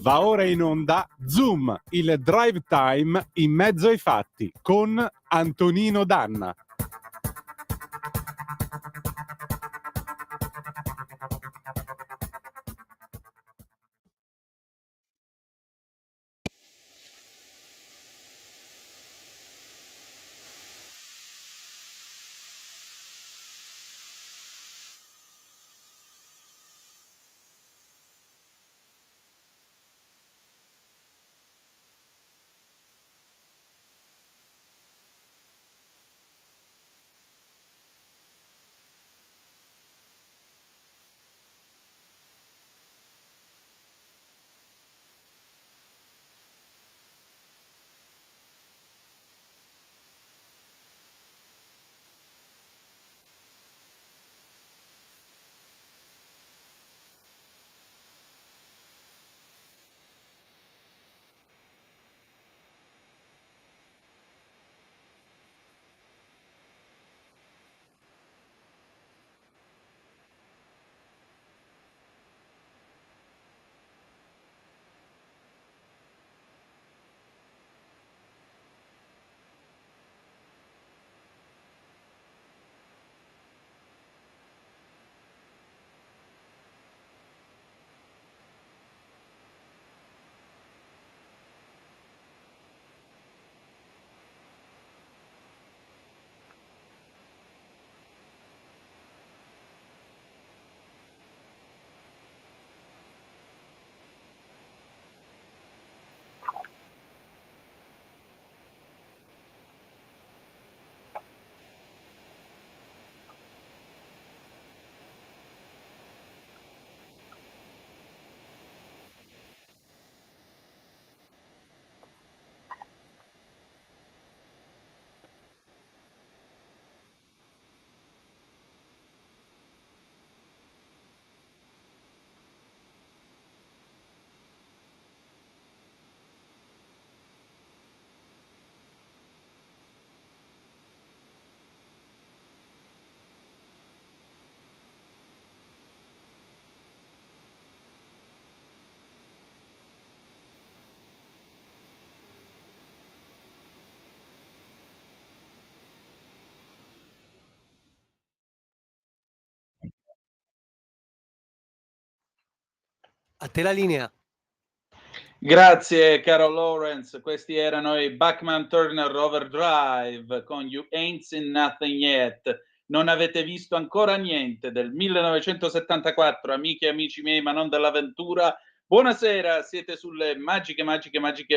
Va ora in onda Zoom, il drive time in mezzo ai fatti con Antonino Danna. A te la linea. Grazie caro Lawrence, questi erano i Bachman Turner Overdrive con You Ain't Seen Nothing Yet. Non avete visto ancora niente del 1974, amiche e amici miei, ma non dell'avventura. Buonasera, siete sulle magiche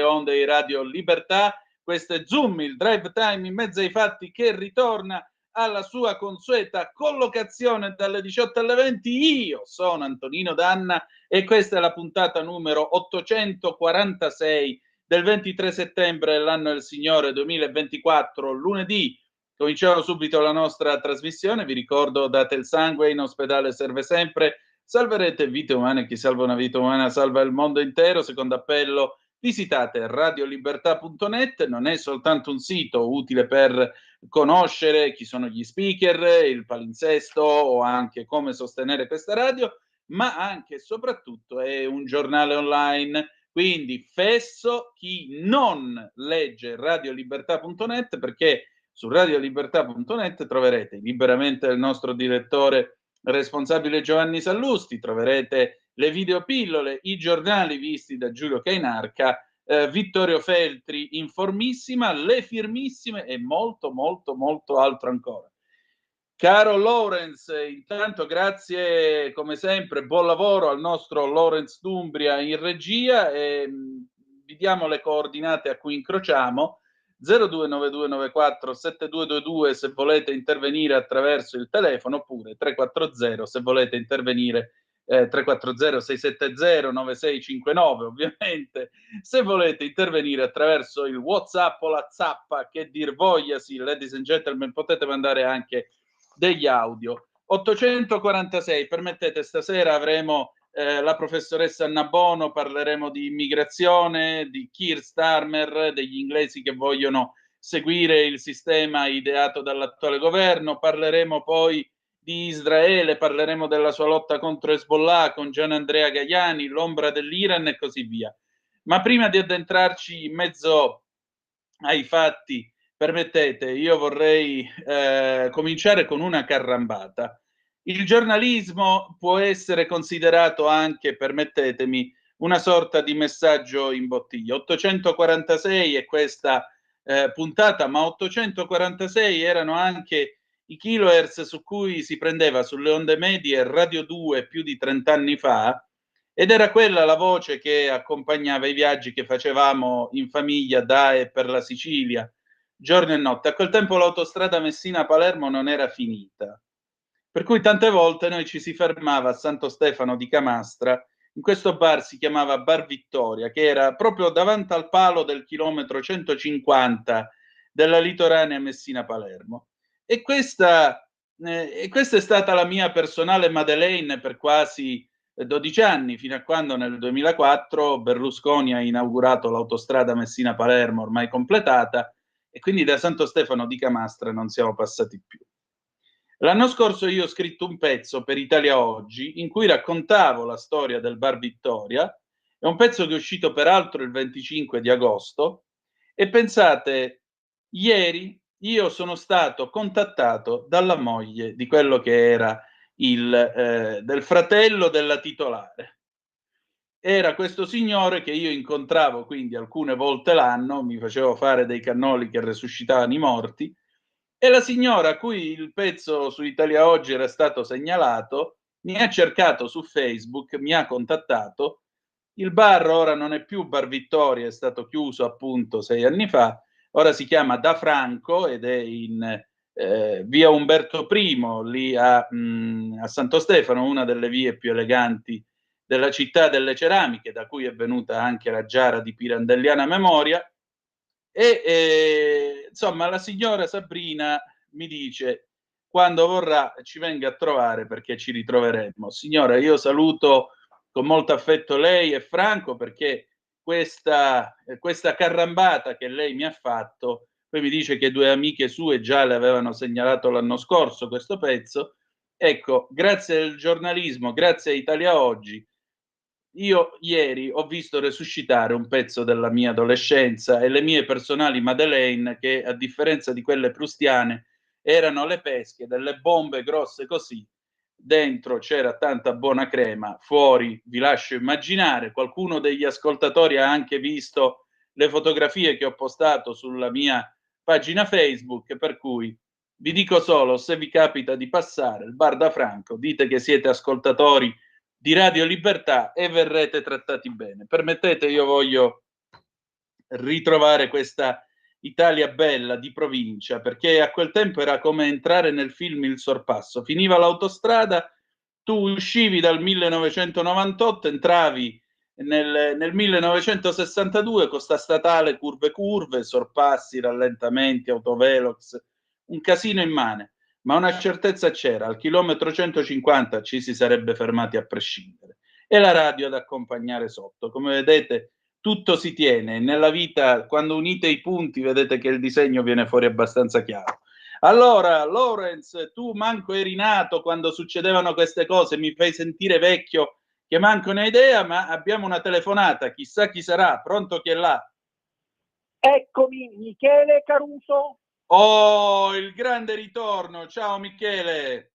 onde di Radio Libertà. Questo è Zoom, il drive time in mezzo ai fatti che ritorna alla sua consueta collocazione dalle 18 alle 20. Io sono Antonino Danna e questa è la puntata numero 846 del 23 settembre dell'anno del Signore 2024, lunedì. Cominciamo subito la nostra trasmissione. Vi ricordo, date il sangue, in ospedale serve sempre. Salverete vite umane, chi salva una vita umana salva il mondo intero. Secondo appello, visitate radiolibertà.net, non è soltanto un sito utile per conoscere chi sono gli speaker, il palinsesto o anche come sostenere questa radio, ma anche e soprattutto è un giornale online. Quindi fesso chi non legge radiolibertà.net, perché su radiolibertà.net troverete liberamente il nostro direttore responsabile Giovanni Sallusti, troverete le videopillole, i giornali visti da Giulio Cainarca, Vittorio Feltri informissima, le firmissime e molto altro ancora. Caro Lawrence, intanto grazie come sempre, buon lavoro al nostro Lawrence Dumbria in regia e vi diamo le coordinate a cui incrociamo. 0292947222 se volete intervenire attraverso il telefono, oppure 340 se volete intervenire 340 670 9659 ovviamente, se volete intervenire attraverso il WhatsApp o la Zappa, che dir vogliasi, ladies and gentlemen, potete mandare anche degli audio. 846, permettete, stasera avremo la professoressa Anna Bono, parleremo di immigrazione, di Keir Starmer, degli inglesi che vogliono seguire il sistema ideato dall'attuale governo, parleremo poi di Israele, parleremo della sua lotta contro Hezbollah con Gian Andrea Gaiani, l'ombra dell'Iran e così via. Ma prima di addentrarci in mezzo ai fatti, permettete, io vorrei cominciare con una carrambata. Il giornalismo può essere considerato anche, permettetemi, una sorta di messaggio in bottiglia. 846 è questa puntata, ma 846 erano anche i kilohertz su cui si prendeva sulle onde medie Radio 2 più di 30 anni fa, ed era quella la voce che accompagnava i viaggi che facevamo in famiglia da e per la Sicilia, giorno e notte. A quel tempo l'autostrada Messina-Palermo non era finita, per cui tante volte noi ci si fermava a Santo Stefano di Camastra, in questo bar si chiamava Bar Vittoria, che era proprio davanti al palo del chilometro 150 della litoranea Messina-Palermo. E questa è stata la mia personale Madeleine per quasi 12 anni, fino a quando nel 2004 Berlusconi ha inaugurato l'autostrada Messina-Palermo, ormai completata, e quindi da Santo Stefano di Camastra non siamo passati più. L'anno scorso io ho scritto un pezzo per Italia Oggi in cui raccontavo la storia del Bar Vittoria, è un pezzo che è uscito peraltro il 25 di agosto, e pensate, ieri io sono stato contattato dalla moglie di quello che era del fratello della titolare. Era questo signore che io incontravo quindi alcune volte l'anno, mi facevo fare dei cannoli che resuscitavano i morti, e la signora a cui il pezzo su Italia Oggi era stato segnalato mi ha cercato su Facebook, mi ha contattato. Il bar ora non è più Bar Vittoria, è stato chiuso appunto 6 anni fa, ora si chiama Da Franco ed è in via Umberto I, lì a Santo Stefano, una delle vie più eleganti della città delle ceramiche, da cui è venuta anche la giara di Pirandelliana memoria. E insomma la signora Sabrina mi dice: quando vorrà ci venga a trovare perché ci ritroveremo. Signora, io saluto con molto affetto lei e Franco, perché questa carrambata che lei mi ha fatto, poi mi dice che 2 amiche sue già le avevano segnalato l'anno scorso questo pezzo. Ecco, grazie al giornalismo, grazie a Italia Oggi, io ieri ho visto resuscitare un pezzo della mia adolescenza e le mie personali Madeleine, che a differenza di quelle prustiane erano le pesche, delle bombe grosse così. Dentro c'era tanta buona crema, fuori vi lascio immaginare. Qualcuno degli ascoltatori ha anche visto le fotografie che ho postato sulla mia pagina Facebook, per cui vi dico solo, se vi capita di passare il Bar da Franco, dite che siete ascoltatori di Radio Libertà e verrete trattati bene. Permettete, io voglio ritrovare questa Italia bella di provincia, perché a quel tempo era come entrare nel film Il Sorpasso. Finiva l'autostrada, tu uscivi dal 1998, entravi nel 1962 con sta statale curve, sorpassi, rallentamenti, autovelox, un casino immane. Ma una certezza c'era, al chilometro 150 ci si sarebbe fermati a prescindere, e la radio ad accompagnare sotto. Come vedete, tutto si tiene nella vita. Quando unite i punti vedete che il disegno viene fuori abbastanza chiaro. Allora, Lorenz, tu manco eri nato quando succedevano queste cose, mi fai sentire vecchio che manco ne ho idea, ma abbiamo una telefonata, chissà chi sarà. Pronto, chi è là? Eccomi, Michele Caruso. Oh, il grande ritorno. Ciao Michele.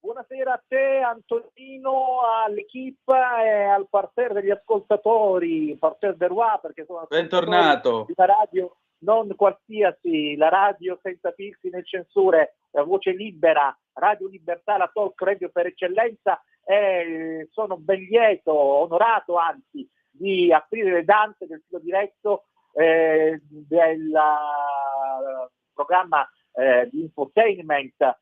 Buonasera a te, Antonino, all'equipe e al parterre degli ascoltatori, parterre de roi, perché sono bentornato di una radio non qualsiasi, la radio senza filtri né censure, la voce libera, Radio Libertà, la talk radio per eccellenza, e sono ben lieto, onorato anzi, di aprire le danze del filo diretto del programma di infotainment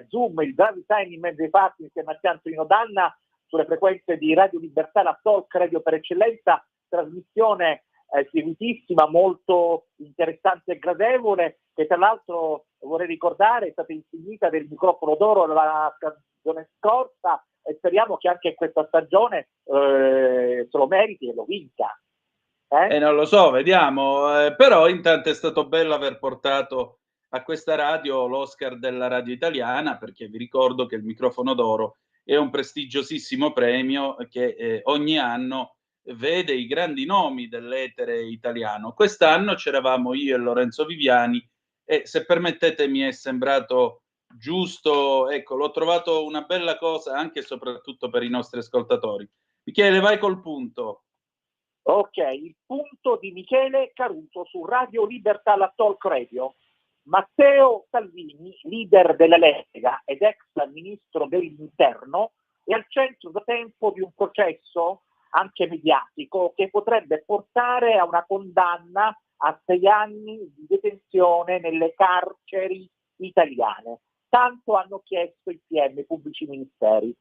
Zoom, il drive time in mezzo ai fatti, insieme a Antonino Danna, sulle frequenze di Radio Libertà, la talk radio per eccellenza, trasmissione seguitissima, molto interessante e gradevole, che tra l'altro vorrei ricordare è stata insignita del microfono d'oro la stagione scorsa, e speriamo che anche questa stagione se lo meriti e lo vinca. Non lo so, vediamo, però intanto è stato bello aver portato a questa radio l'Oscar della radio italiana, perché vi ricordo che il microfono d'oro è un prestigiosissimo premio che ogni anno vede i grandi nomi dell'etere italiano. Quest'anno c'eravamo io e Lorenzo Viviani e, se permettete, mi è sembrato giusto, ecco, l'ho trovato una bella cosa anche e soprattutto per i nostri ascoltatori. Michele, vai col punto. Ok, il punto di Michele Caruso su Radio Libertà, la Talk Radio. Matteo Salvini, leader della Lega ed ex ministro dell'Interno, è al centro da tempo di un processo anche mediatico che potrebbe portare a una condanna a 6 anni di detenzione nelle carceri italiane. Tanto hanno chiesto i PM, i pubblici ministeri.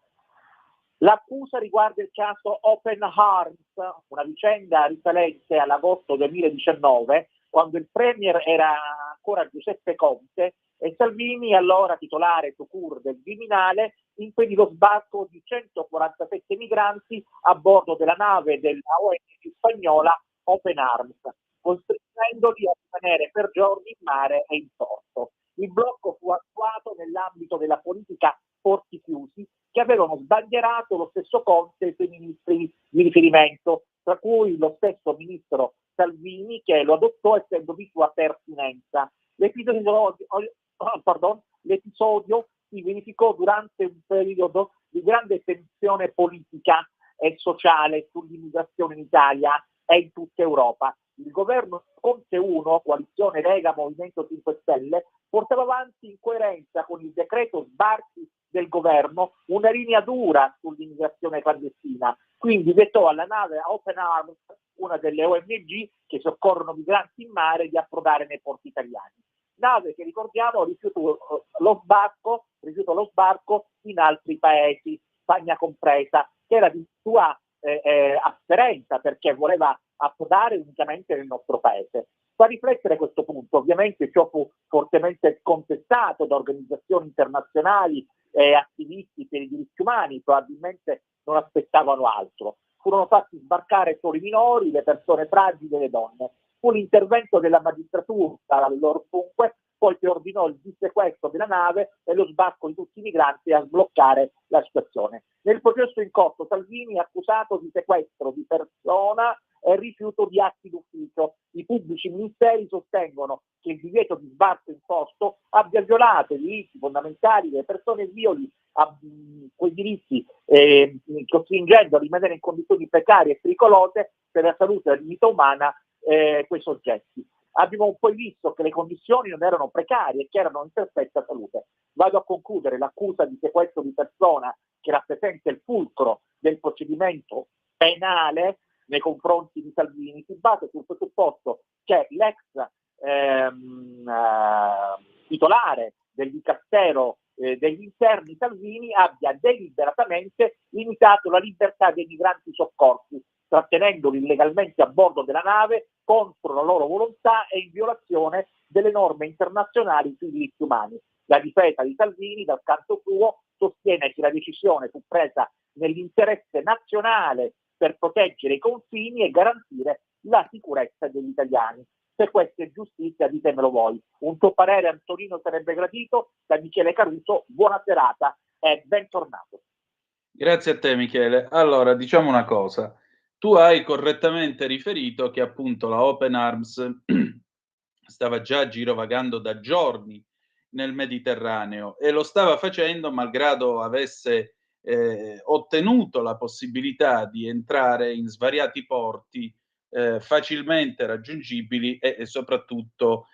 L'accusa riguarda il caso Open Arms, una vicenda risalente all'agosto 2019, quando il premier era ancora Giuseppe Conte e Salvini, allora titolare Tucur del Viminale, impedì lo sbarco di 147 migranti a bordo della nave della ONG spagnola Open Arms, costringendoli a rimanere per giorni in mare e in porto. Il blocco fu attuato nell'ambito della politica porti chiusi, che avevano sbandierato lo stesso Conte e i suoi ministri di riferimento, tra cui lo stesso ministro Salvini, che lo adottò essendo di sua pertinenza. L'episodio si verificò durante un periodo di grande tensione politica e sociale sull'immigrazione in Italia e in tutta Europa. Il governo Conte 1, coalizione Lega Movimento 5 Stelle, portava avanti in coerenza con il decreto sbarchi del governo una linea dura sull'immigrazione clandestina, quindi vietò alla nave Open Arms, una delle ONG che soccorrono migranti in mare, di approdare nei porti italiani. Nave che, ricordiamo, rifiutò lo sbarco in altri paesi, Spagna compresa, che era di sua afferenza perché voleva approdare unicamente nel nostro paese. Fa riflettere questo punto. Ovviamente ciò fu fortemente contestato da organizzazioni internazionali e attivisti per i diritti umani, probabilmente non aspettavano altro. Furono fatti sbarcare solo i minori, le persone fragili e le donne. Fu l'intervento della magistratura, loro dunque, poi che ordinò il dissequestro della nave e lo sbarco di tutti i migranti a sbloccare la situazione. Nel processo in corso Salvini è accusato di sequestro di persona e rifiuto di atti d'ufficio. I pubblici ministeri sostengono che il divieto di sbarco imposto abbia violato i diritti fondamentali delle persone e violi quei diritti, costringendo a rimanere in condizioni precarie e pericolose per la salute e la dignità umana quei soggetti. Abbiamo poi visto che le condizioni non erano precarie e che erano in perfetta salute. Vado a concludere. L'accusa di sequestro di persona, che rappresenta il fulcro del procedimento penale nei confronti di Salvini, si basa sul presupposto che l'ex titolare del Dicastero degli Interni Salvini abbia deliberatamente limitato la libertà dei migranti soccorsi, trattenendoli illegalmente a bordo della nave contro la loro volontà e in violazione delle norme internazionali sui diritti umani. La difesa di Salvini, dal canto suo, sostiene che la decisione fu presa nell'interesse nazionale per proteggere i confini e garantire la sicurezza degli italiani. Se questa è giustizia, ditemelo voi. Un tuo parere, Antonino, sarebbe gradito. Da Michele Caruso, buona serata e bentornato. Grazie a te, Michele. Allora, diciamo una cosa. Tu hai correttamente riferito che appunto la Open Arms stava già girovagando da giorni nel Mediterraneo e lo stava facendo malgrado avesse ottenuto la possibilità di entrare in svariati porti facilmente raggiungibili e soprattutto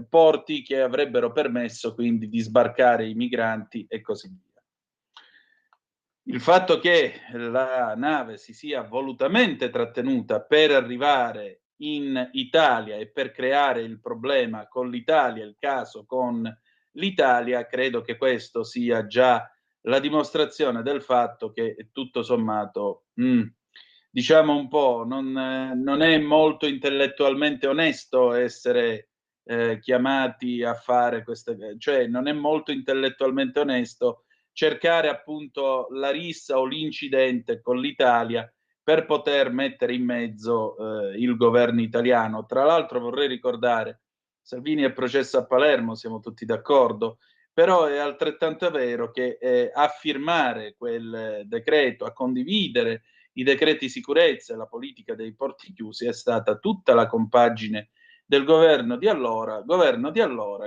porti che avrebbero permesso quindi di sbarcare i migranti e così via. Il fatto che la nave si sia volutamente trattenuta per arrivare in Italia e per creare il problema con l'Italia, il caso con l'Italia, credo che questo sia già la dimostrazione del fatto che tutto sommato, diciamo un po', non è molto intellettualmente onesto essere chiamati a fare queste, cioè non è molto intellettualmente onesto cercare appunto la rissa o l'incidente con l'Italia per poter mettere in mezzo il governo italiano. Tra l'altro vorrei ricordare Salvini è processo a Palermo, siamo tutti d'accordo, però è altrettanto vero che a firmare quel decreto, a condividere i decreti sicurezza e la politica dei porti chiusi è stata tutta la compagine del governo di allora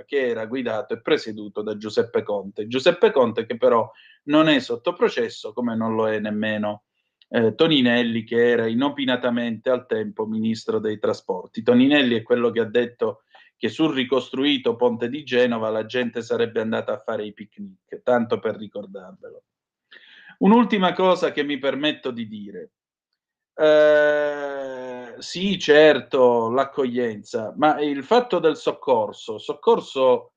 che era guidato e presieduto da Giuseppe Conte che però non è sotto processo, come non lo è nemmeno Toninelli, che era inopinatamente al tempo ministro dei trasporti. Toninelli è quello che ha detto che sul ricostruito ponte di Genova la gente sarebbe andata a fare i picnic, tanto per ricordarvelo. Un'ultima cosa che mi permetto di dire. Sì, certo, l'accoglienza, ma il fatto del soccorso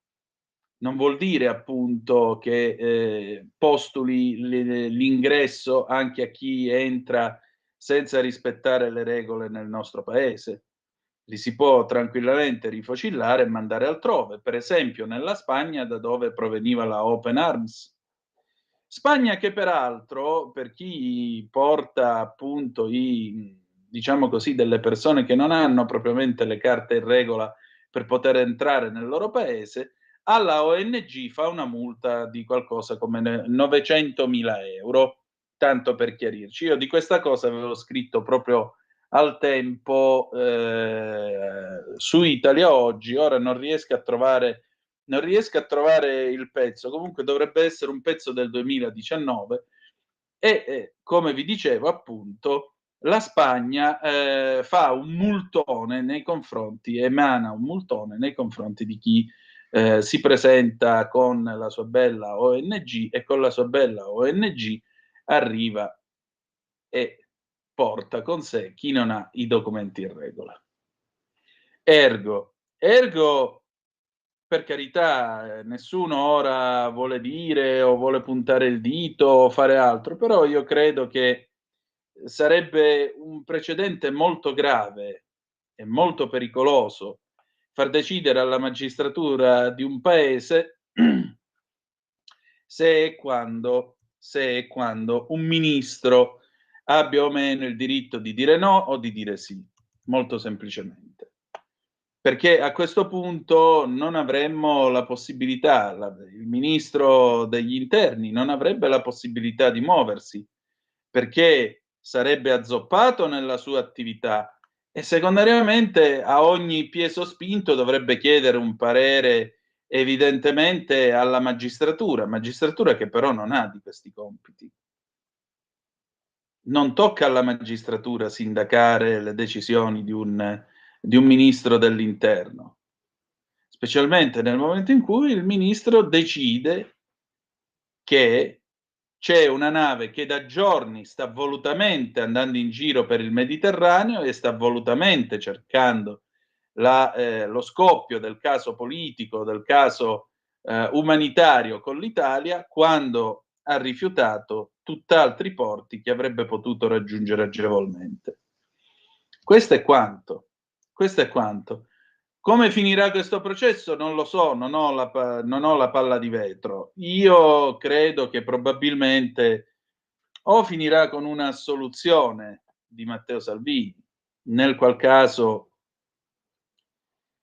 non vuol dire appunto che postuli l'ingresso anche a chi entra senza rispettare le regole nel nostro paese. Li si può tranquillamente rifocillare e mandare altrove, per esempio nella Spagna, da dove proveniva la Open Arms. Spagna che peraltro, per chi porta appunto diciamo così, delle persone che non hanno propriamente le carte in regola per poter entrare nel loro paese, alla ONG fa una multa di qualcosa come 900.000 euro, tanto per chiarirci. Io di questa cosa avevo scritto proprio al tempo su Italia Oggi, ora non riesco a trovare il pezzo, comunque dovrebbe essere un pezzo del 2019 e come vi dicevo appunto la Spagna fa un multone nei confronti, emana un multone nei confronti di chi si presenta con la sua bella ONG e con la sua bella ONG arriva e porta con sé chi non ha i documenti in regola. Ergo, per carità, nessuno ora vuole dire o vuole puntare il dito o fare altro, però io credo che sarebbe un precedente molto grave e molto pericoloso far decidere alla magistratura di un paese se e quando un ministro abbia o meno il diritto di dire no o di dire sì, molto semplicemente. Perché a questo punto non avremmo la possibilità, il ministro degli interni non avrebbe la possibilità di muoversi, perché sarebbe azzoppato nella sua attività e secondariamente a ogni piè sospinto dovrebbe chiedere un parere evidentemente alla magistratura che però non ha di questi compiti. Non tocca alla magistratura sindacare le decisioni di un ministro dell'interno, specialmente nel momento in cui il ministro decide che c'è una nave che da giorni sta volutamente andando in giro per il Mediterraneo e sta volutamente cercando lo scoppio del caso politico, del caso umanitario con l'Italia, quando ha rifiutato tutt'altri porti che avrebbe potuto raggiungere agevolmente. Questo è quanto. Come finirà questo processo non lo so, non ho la palla di vetro. Io credo che probabilmente o finirà con una assoluzione di Matteo Salvini, nel qual caso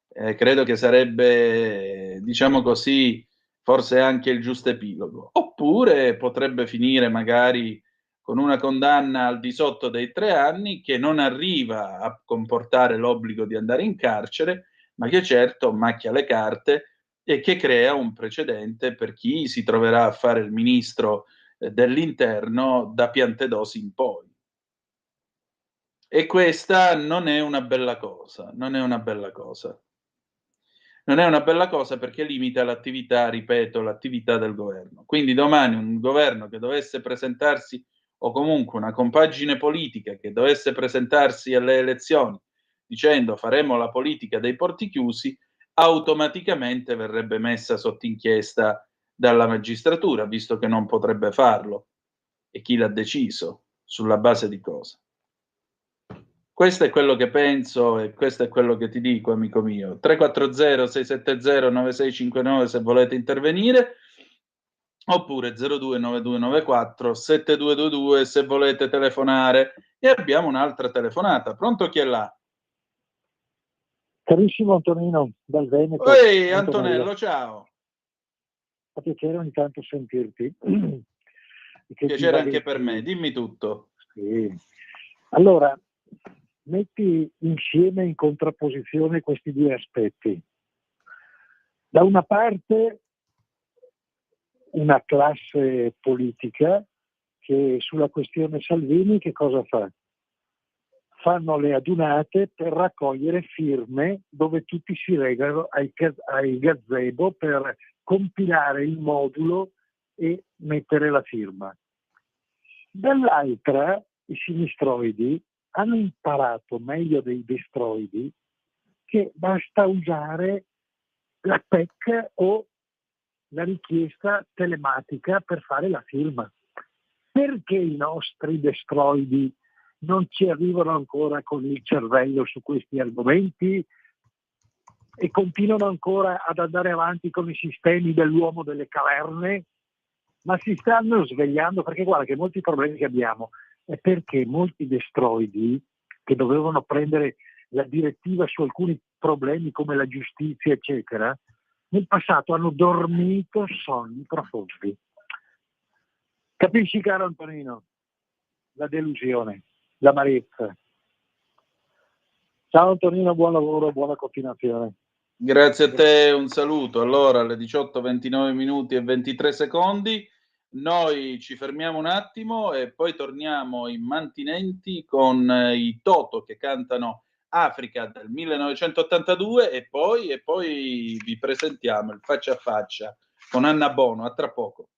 credo che sarebbe, diciamo così, forse anche il giusto epilogo, oppure potrebbe finire magari con una condanna al di sotto dei 3 anni che non arriva a comportare l'obbligo di andare in carcere, ma che certo macchia le carte e che crea un precedente per chi si troverà a fare il ministro dell'interno da Piantedosi in poi. E questa non è una bella cosa, non è una bella cosa perché limita l'attività, ripeto, l'attività del governo. Quindi domani un governo che dovesse presentarsi, o comunque una compagine politica che dovesse presentarsi alle elezioni dicendo faremo la politica dei porti chiusi, automaticamente verrebbe messa sotto inchiesta dalla magistratura, visto che non potrebbe farlo. E chi l'ha deciso? Sulla base di cosa? Questo è quello che penso e questo è quello che ti dico, amico mio. 340-670-9659 se volete intervenire, oppure 029294-7222 se volete telefonare. E abbiamo un'altra telefonata. Pronto, chi è là? Carissimo Antonino dal Veneto. Ehi, Antonello, ciao. Fa piacere ogni tanto sentirti. Che Piacere anche per me, dimmi tutto. Sì. Allora, metti insieme in contrapposizione questi due aspetti. Da una parte una classe politica che sulla questione Salvini che cosa fa? Fanno le adunate per raccogliere firme dove tutti si recano ai gazebo per compilare il modulo e mettere la firma. Dall'altra, i sinistroidi hanno imparato meglio dei destroidi che basta usare la PEC o la richiesta telematica per fare la firma. Perché i nostri destroidi non ci arrivano ancora con il cervello su questi argomenti e continuano ancora ad andare avanti con i sistemi dell'uomo delle caverne? Ma si stanno svegliando, perché guarda che molti problemi che abbiamo è perché molti destroidi che dovevano prendere la direttiva su alcuni problemi come la giustizia eccetera, nel passato hanno dormito sonni profondi. Capisci, caro Antonino? La delusione, l'amarezza. Ciao Antonino, buon lavoro, buona continuazione. Grazie a te, un saluto. Allora, alle 18:29 minuti e 23 secondi, noi ci fermiamo un attimo e poi torniamo in mantinenti con i Toto che cantano Africa del 1982 e poi vi presentiamo il Faccia a Faccia con Anna Bono. A tra poco.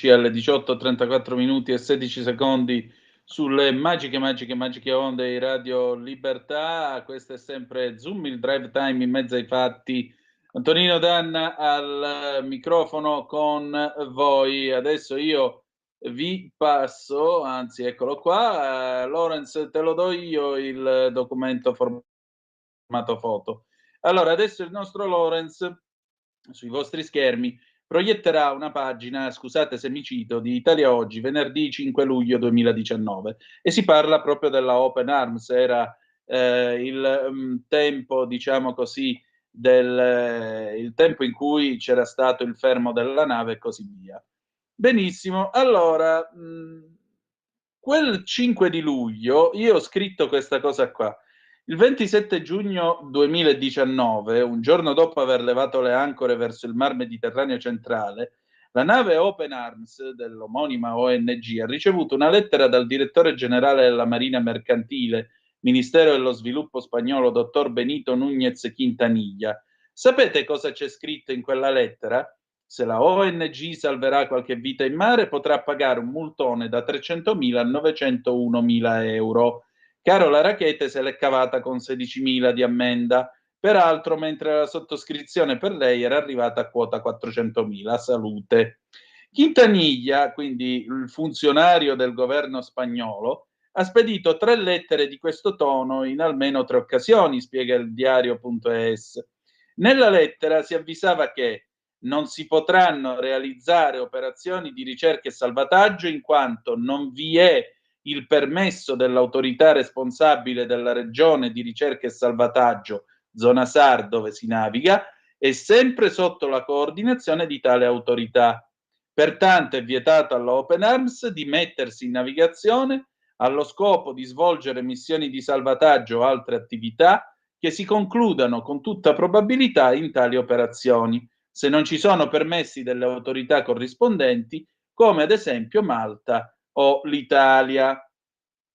alle 18:34 minuti e 16 secondi sulle magiche onde di Radio Libertà. Questo è sempre Zoom, il drive time in mezzo ai fatti. Antonino Danna al microfono con voi. Adesso io vi passo, anzi eccolo qua, Lorenz, te lo do io il documento formato foto. Allora, adesso il nostro Lorenz sui vostri schermi proietterà una pagina, scusate se mi cito, di Italia Oggi, venerdì 5 luglio 2019, e si parla proprio della Open Arms. Era il tempo, diciamo così, il tempo in cui c'era stato il fermo della nave e così via. Benissimo, allora, quel 5 di luglio io ho scritto questa cosa qua. Il 27 giugno 2019, un giorno dopo aver levato le ancore verso il Mar Mediterraneo centrale, la nave Open Arms dell'omonima ONG ha ricevuto una lettera dal direttore generale della Marina Mercantile, Ministero dello Sviluppo spagnolo, dottor Benito Núñez Quintanilla. Sapete cosa c'è scritto in quella lettera? Se la ONG salverà qualche vita in mare, potrà pagare un multone da 300.000 a 901.000 euro. Carola Rackete se l'è cavata con 16.000 di ammenda, peraltro mentre la sottoscrizione per lei era arrivata a quota 400.000. Salute. Quintanilla, quindi il funzionario del governo spagnolo, ha spedito 3 lettere di questo tono in almeno 3 occasioni, spiega il diario.es. Nella lettera si avvisava che non si potranno realizzare operazioni di ricerca e salvataggio in quanto non vi è il permesso dell'autorità responsabile della regione di ricerca e salvataggio, zona SAR dove si naviga, è sempre sotto la coordinazione di tale autorità. Pertanto è vietato alla Open Arms di mettersi in navigazione allo scopo di svolgere missioni di salvataggio o altre attività che si concludano con tutta probabilità in tali operazioni, se non ci sono permessi delle autorità corrispondenti, come ad esempio Malta o l'Italia.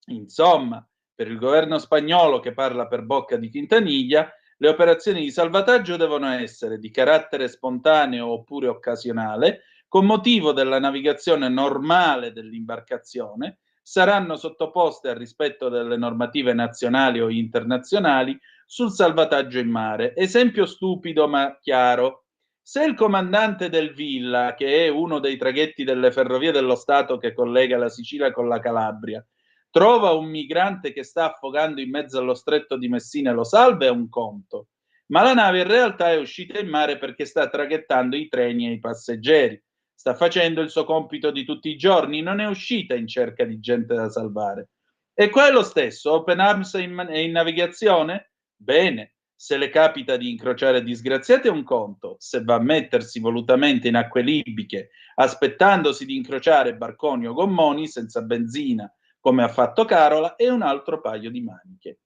Insomma, per il governo spagnolo, che parla per bocca di Quintanilla, le operazioni di salvataggio devono essere di carattere spontaneo oppure occasionale, con motivo della navigazione normale dell'imbarcazione, saranno sottoposte al rispetto delle normative nazionali o internazionali sul salvataggio in mare. Esempio stupido ma chiaro. Se il comandante del Villa, che è uno dei traghetti delle ferrovie dello Stato che collega la Sicilia con la Calabria, trova un migrante che sta affogando in mezzo allo stretto di Messina e lo salva, è un conto. Ma la nave in realtà è uscita in mare perché sta traghettando i treni e i passeggeri. Sta facendo il suo compito di tutti i giorni, non è uscita in cerca di gente da salvare. E qua è lo stesso, Open Arms è in navigazione? Bene, se le capita di incrociare disgraziati è un conto, se va a mettersi volutamente in acque libiche, aspettandosi di incrociare barconi o gommoni senza benzina, come ha fatto Carola, è un altro paio di maniche.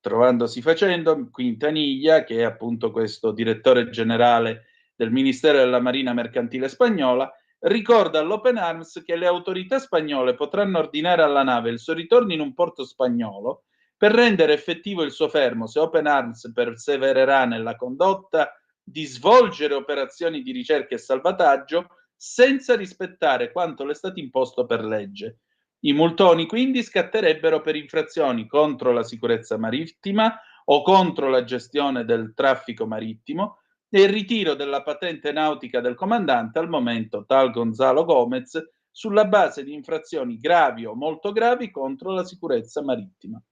Trovandosi facendo, Quintanilla, che è appunto questo direttore generale del Ministero della Marina Mercantile spagnola, ricorda all'Open Arms che le autorità spagnole potranno ordinare alla nave il suo ritorno in un porto spagnolo per rendere effettivo il suo fermo se Open Arms persevererà nella condotta di svolgere operazioni di ricerca e salvataggio senza rispettare quanto le è stato imposto per legge. I multoni quindi scatterebbero per infrazioni contro la sicurezza marittima o contro la gestione del traffico marittimo e il ritiro della patente nautica del comandante, al momento tal Gonzalo Gomez, sulla base di infrazioni gravi o molto gravi contro la sicurezza marittima.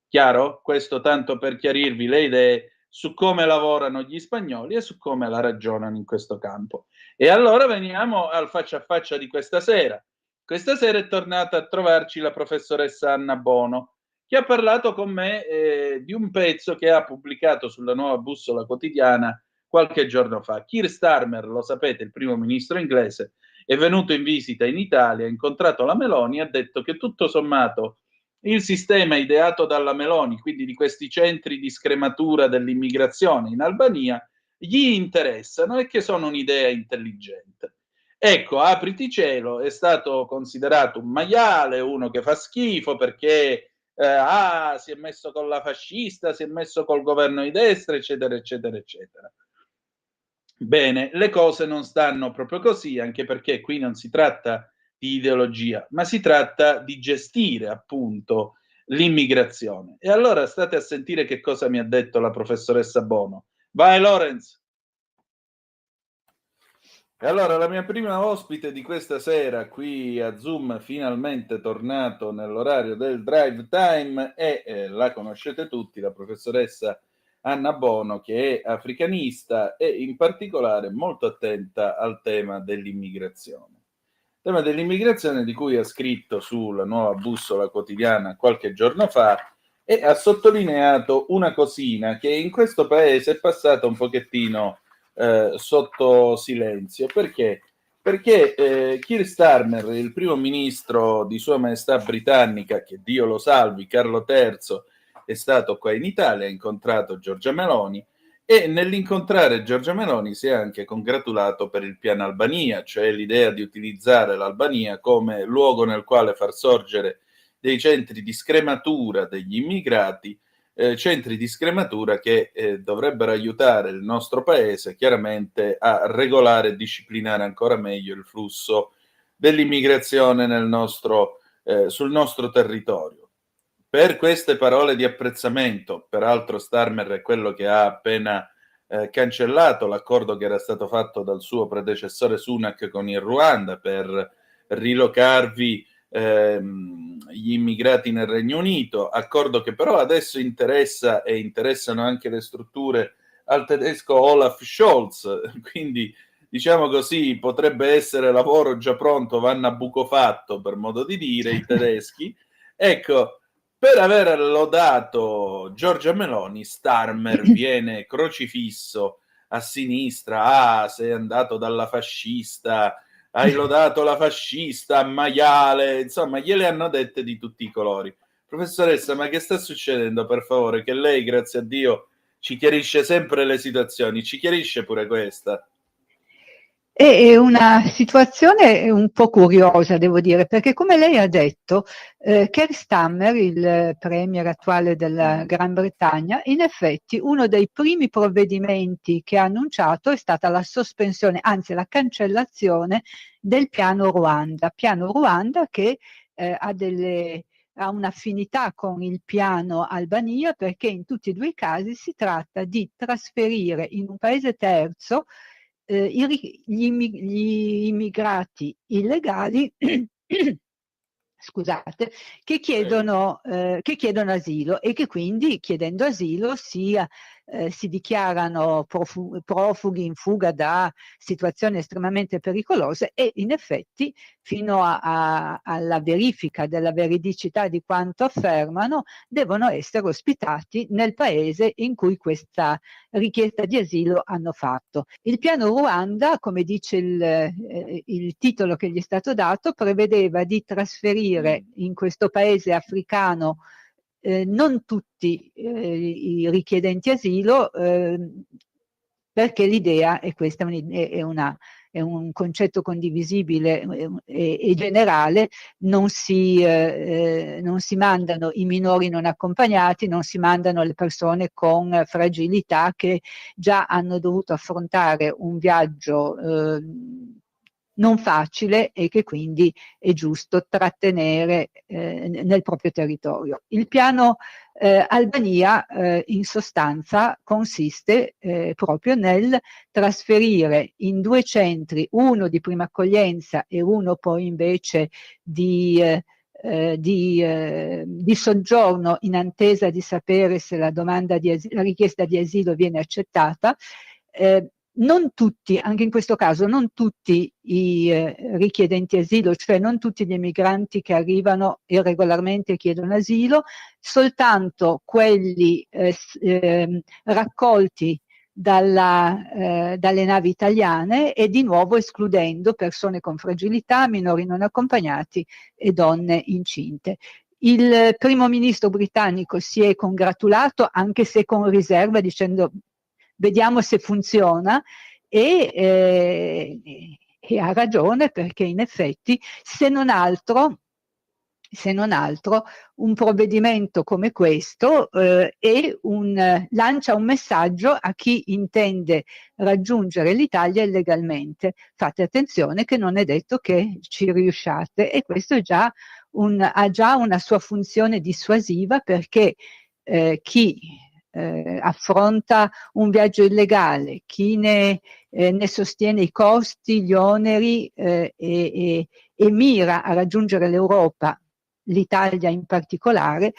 Chiaro? Questo tanto per chiarirvi le idee su come lavorano gli spagnoli e su come la ragionano in questo campo. E allora veniamo al faccia a faccia di questa sera. Questa sera è tornata a trovarci la professoressa Anna Bono, che ha parlato con me di un pezzo che ha pubblicato sulla Nuova Bussola Quotidiana qualche giorno fa. Keir Starmer, lo sapete, il primo ministro inglese, è venuto in visita in Italia, ha incontrato la Meloni e ha detto che tutto sommato il sistema ideato dalla Meloni, quindi di questi centri di scrematura dell'immigrazione in Albania, gli interessano e che sono un'idea intelligente. Ecco, apriti cielo, è stato considerato un maiale, uno che fa schifo perché si è messo con la fascista, si è messo col governo di destra, eccetera, eccetera, eccetera. Bene, le cose non stanno proprio così, anche perché qui non si tratta di ideologia, ma si tratta di gestire appunto l'immigrazione. E allora state a sentire che cosa mi ha detto la professoressa Bono. Vai Lorenz! E allora la mia prima ospite di questa sera qui a Zoom, finalmente tornato nell'orario del drive time, è, la conoscete tutti, la professoressa Anna Bono, che è africanista e in particolare molto attenta al tema dell'immigrazione. Tema dell'immigrazione di cui ha scritto sulla Nuova Bussola Quotidiana qualche giorno fa e ha sottolineato una cosina che in questo paese è passata un pochettino sotto silenzio. Perché? Perché Keir Starmer, il primo ministro di Sua Maestà Britannica, che Dio lo salvi, Carlo III, è stato qua in Italia, ha incontrato Giorgia Meloni e nell'incontrare Giorgia Meloni si è anche congratulato per il piano Albania, cioè l'idea di utilizzare l'Albania come luogo nel quale far sorgere dei centri di scrematura degli immigrati, centri di scrematura che dovrebbero aiutare il nostro paese chiaramente a regolare e disciplinare ancora meglio il flusso dell'immigrazione sul nostro territorio. Per queste parole di apprezzamento, peraltro Starmer è quello che ha appena cancellato l'accordo che era stato fatto dal suo predecessore Sunak con il Ruanda per rilocarvi gli immigrati nel Regno Unito, accordo che però adesso interessa e interessano anche le strutture al tedesco Olaf Scholz, quindi diciamo così potrebbe essere lavoro già pronto, vanno a buco fatto per modo di dire i tedeschi. Ecco, per aver lodato Giorgia Meloni, Starmer viene crocifisso a sinistra, sei andato dalla fascista, hai lodato la fascista, maiale, insomma, gliele hanno dette di tutti i colori. Professoressa, ma che sta succedendo, per favore? Che lei, grazie a Dio, ci chiarisce sempre le situazioni, ci chiarisce pure questa. È una situazione un po' curiosa, devo dire, perché come lei ha detto, Keir Starmer, il premier attuale della Gran Bretagna, in effetti uno dei primi provvedimenti che ha annunciato è stata la sospensione, anzi la cancellazione del piano Ruanda che ha un'affinità con il piano Albania, perché in tutti e due i casi si tratta di trasferire in un paese terzo gli immigrati illegali scusate, che chiedono asilo e che quindi chiedendo asilo si dichiarano profughi in fuga da situazioni estremamente pericolose e in effetti fino alla verifica della veridicità di quanto affermano devono essere ospitati nel paese in cui questa richiesta di asilo hanno fatto. Il piano Ruanda, come dice il titolo che gli è stato dato, prevedeva di trasferire in questo paese africano non tutti i richiedenti asilo, perché l'idea, e questo è un concetto condivisibile e generale, non si mandano i minori non accompagnati, non si mandano le persone con fragilità che già hanno dovuto affrontare un viaggio non facile e che quindi è giusto trattenere nel proprio territorio. Il piano Albania in sostanza consiste proprio nel trasferire in due centri, uno di prima accoglienza e uno poi invece di soggiorno in attesa di sapere se la richiesta di asilo viene accettata. Non tutti, anche in questo caso, non tutti i richiedenti asilo, cioè non tutti gli emigranti che arrivano irregolarmente e chiedono asilo, soltanto quelli raccolti dalle navi italiane e di nuovo escludendo persone con fragilità, minori non accompagnati e donne incinte. Il primo ministro britannico si è congratulato, anche se con riserva, dicendo vediamo se funziona e ha ragione, perché in effetti se non altro se non altro, un provvedimento come questo lancia un messaggio a chi intende raggiungere l'Italia illegalmente. Fate attenzione che non è detto che ci riusciate, e questo ha già una sua funzione dissuasiva, perché chi affronta un viaggio illegale, chi ne sostiene i costi, gli oneri e mira a raggiungere l'Europa, l'Italia in particolare,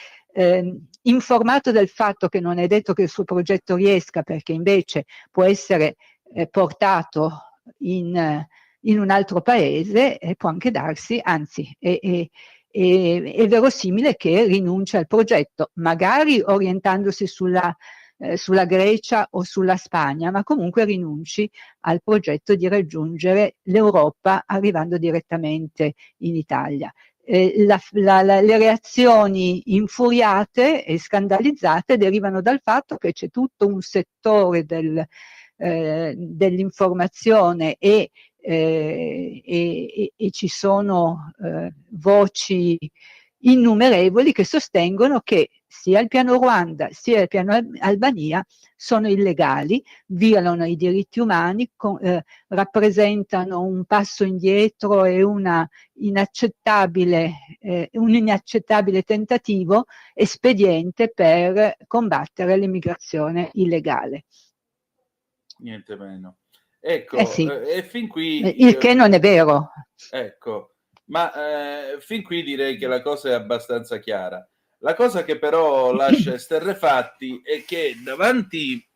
informato del fatto che non è detto che il suo progetto riesca, perché invece può essere portato in un altro paese, può anche darsi, anzi è verosimile che rinuncia al progetto, magari orientandosi sulla Grecia o sulla Spagna, ma comunque rinunci al progetto di raggiungere l'Europa arrivando direttamente in Italia. Le reazioni infuriate e scandalizzate derivano dal fatto che c'è tutto un settore dell'informazione e ci sono voci innumerevoli che sostengono che sia il piano Ruanda sia il piano Albania sono illegali, violano i diritti umani, rappresentano un passo indietro e un inaccettabile tentativo espediente per combattere l'immigrazione illegale. Niente meno. Ecco, Sì. E fin qui... Il che non è vero. Ecco, ma fin qui direi che la cosa è abbastanza chiara. La cosa che però lascia esterrefatti è che davanti...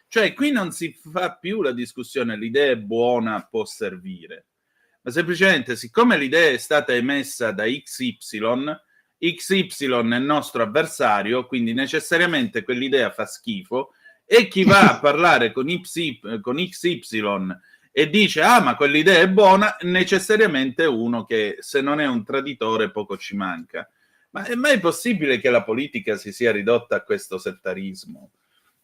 Cioè, qui non si fa più la discussione, l'idea è buona, può servire. Ma semplicemente, siccome l'idea è stata emessa da XY è il nostro avversario, quindi necessariamente quell'idea fa schifo, e chi va a parlare con XY e dice ma quell'idea è buona, necessariamente uno che, se non è un traditore, poco ci manca. Ma è mai possibile che la politica si sia ridotta a questo settarismo?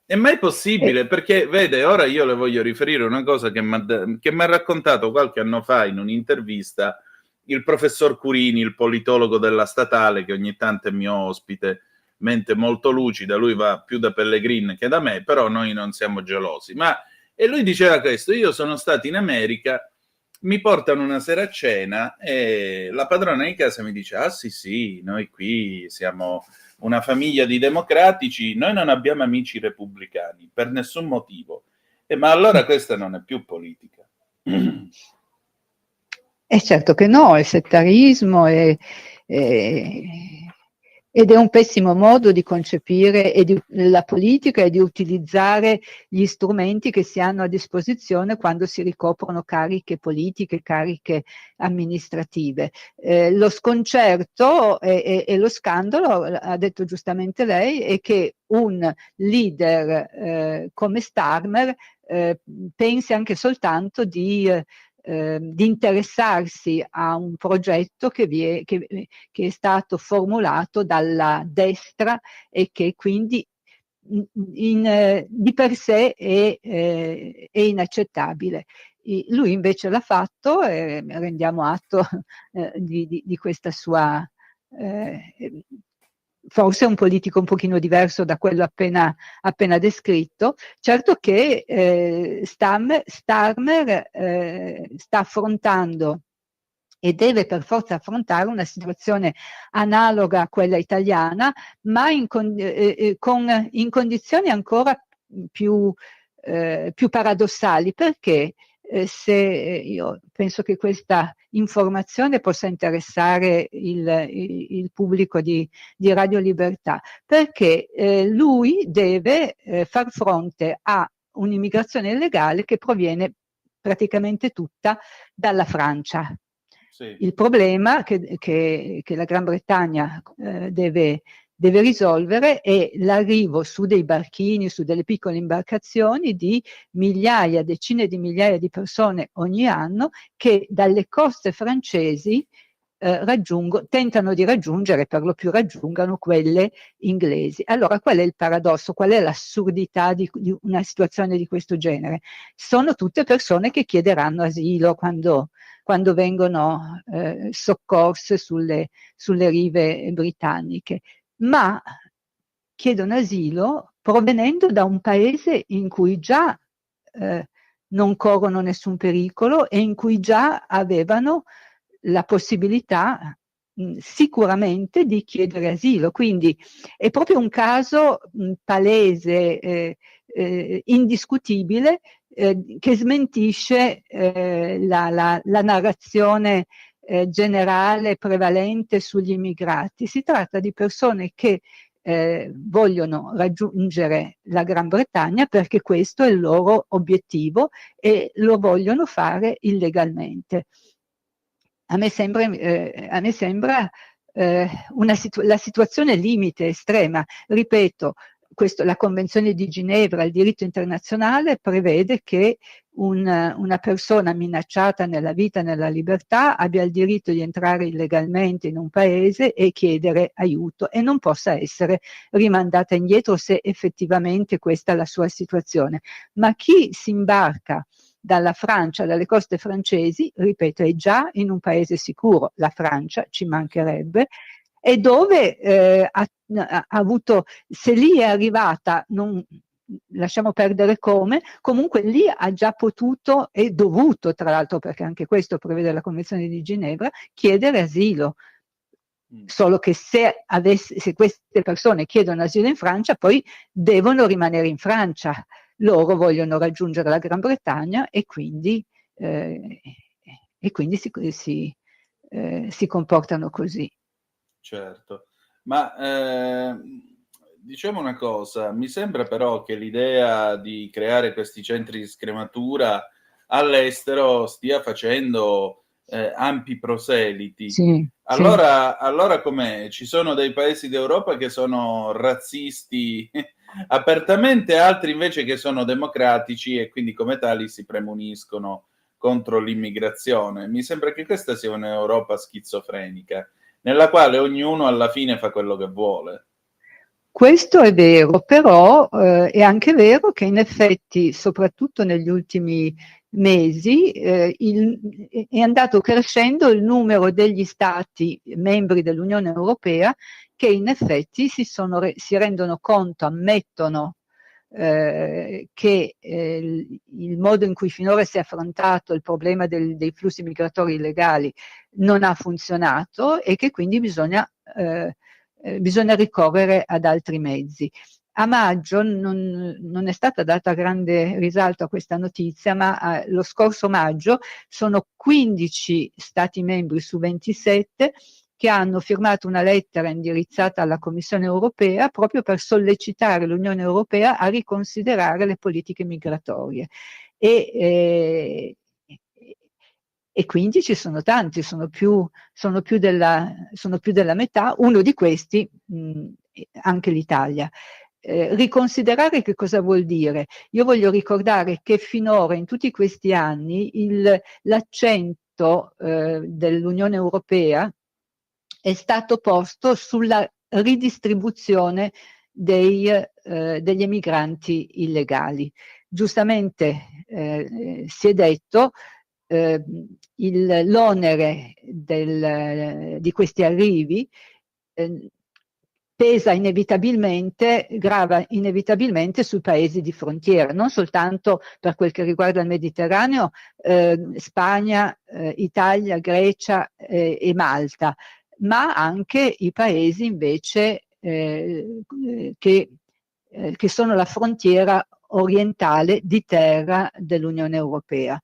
È mai possibile? Perché, vede, ora io le voglio riferire una cosa che mi ha raccontato qualche anno fa in un'intervista il professor Curini, il politologo della Statale, che ogni tanto è mio ospite, mente molto lucida, lui va più da Pellegrin che da me, però noi non siamo gelosi. E lui diceva questo: io sono stato in America, mi portano una sera a cena e la padrona di casa mi dice sì, noi qui siamo una famiglia di democratici, noi non abbiamo amici repubblicani per nessun motivo. Ma allora questa non è più politica. È certo che no, è settarismo ed è un pessimo modo di concepire la politica e di utilizzare gli strumenti che si hanno a disposizione quando si ricoprono cariche politiche, cariche amministrative. Lo sconcerto e lo scandalo, ha detto giustamente lei, è che un leader come Starmer pensi anche soltanto di interessarsi a un progetto che è stato formulato dalla destra e che quindi di per sé è inaccettabile. Lui invece l'ha fatto e rendiamo atto di questa sua... forse un politico un pochino diverso da quello appena descritto. Certo che Starmer sta affrontando e deve per forza affrontare una situazione analoga a quella italiana, ma in condizioni ancora più paradossali, perché io penso che questa informazione possa interessare il pubblico di Radio Libertà, perché lui deve far fronte a un'immigrazione illegale che proviene praticamente tutta dalla Francia. Sì. Il problema che la Gran Bretagna deve risolvere è l'arrivo su dei barchini, su delle piccole imbarcazioni di migliaia, decine di migliaia di persone ogni anno che dalle coste francesi tentano di raggiungere, per lo più raggiungano quelle inglesi. Allora, qual è il paradosso? Qual è l'assurdità di una situazione di questo genere? Sono tutte persone che chiederanno asilo quando vengono soccorse sulle rive britanniche, ma chiedono asilo provenendo da un paese in cui già non corrono nessun pericolo e in cui già avevano la possibilità sicuramente di chiedere asilo. Quindi è proprio un caso palese, indiscutibile, che smentisce la narrazione generale prevalente sugli immigrati. Si tratta di persone che vogliono raggiungere la Gran Bretagna perché questo è il loro obiettivo e lo vogliono fare illegalmente. A me sembra la situazione limite, estrema. Ripeto, la Convenzione di Ginevra, il diritto internazionale prevede che una persona minacciata nella vita e nella libertà abbia il diritto di entrare illegalmente in un paese e chiedere aiuto e non possa essere rimandata indietro se effettivamente questa è la sua situazione. Ma chi si imbarca dalla Francia, dalle coste francesi, ripeto, è già in un paese sicuro, la Francia, ci mancherebbe, e dove ha avuto, se lì è arrivata, lasciamo perdere come, comunque lì ha già potuto e dovuto, tra l'altro, perché anche questo prevede la Convenzione di Ginevra, chiedere asilo. Solo che se queste persone chiedono asilo in Francia, poi devono rimanere in Francia. Loro vogliono raggiungere la Gran Bretagna e quindi si comportano così. Certo, ma diciamo una cosa, mi sembra però che l'idea di creare questi centri di scrematura all'estero stia facendo ampi proseliti. Sì, allora com'è? Ci sono dei paesi d'Europa che sono razzisti apertamente, altri invece che sono democratici e quindi come tali si premuniscono contro l'immigrazione. Mi sembra che questa sia un'Europa schizofrenica, nella quale ognuno alla fine fa quello che vuole. Questo è vero, però è anche vero che in effetti, soprattutto negli ultimi mesi, è andato crescendo il numero degli Stati membri dell'Unione Europea che in effetti si rendono conto, ammettono che il modo in cui finora si è affrontato il problema dei flussi migratori illegali non ha funzionato e che quindi bisogna ricorrere ad altri mezzi. A maggio non è stata data grande risalto a questa notizia, ma lo scorso maggio sono 15 Stati membri su 27 che hanno firmato una lettera indirizzata alla Commissione europea proprio per sollecitare l'Unione Europea a riconsiderare le politiche migratorie. E quindi ci sono tanti, sono più della metà, uno di questi anche l'Italia. Riconsiderare che cosa vuol dire? Io voglio ricordare che finora in tutti questi anni l'accento dell'Unione Europea è stato posto sulla ridistribuzione degli emigranti illegali. Giustamente si è detto l'onere di questi arrivi grava inevitabilmente sui paesi di frontiera, non soltanto per quel che riguarda il Mediterraneo, Spagna, Italia, Grecia e Malta, ma anche i paesi invece che sono la frontiera orientale di terra dell'Unione Europea.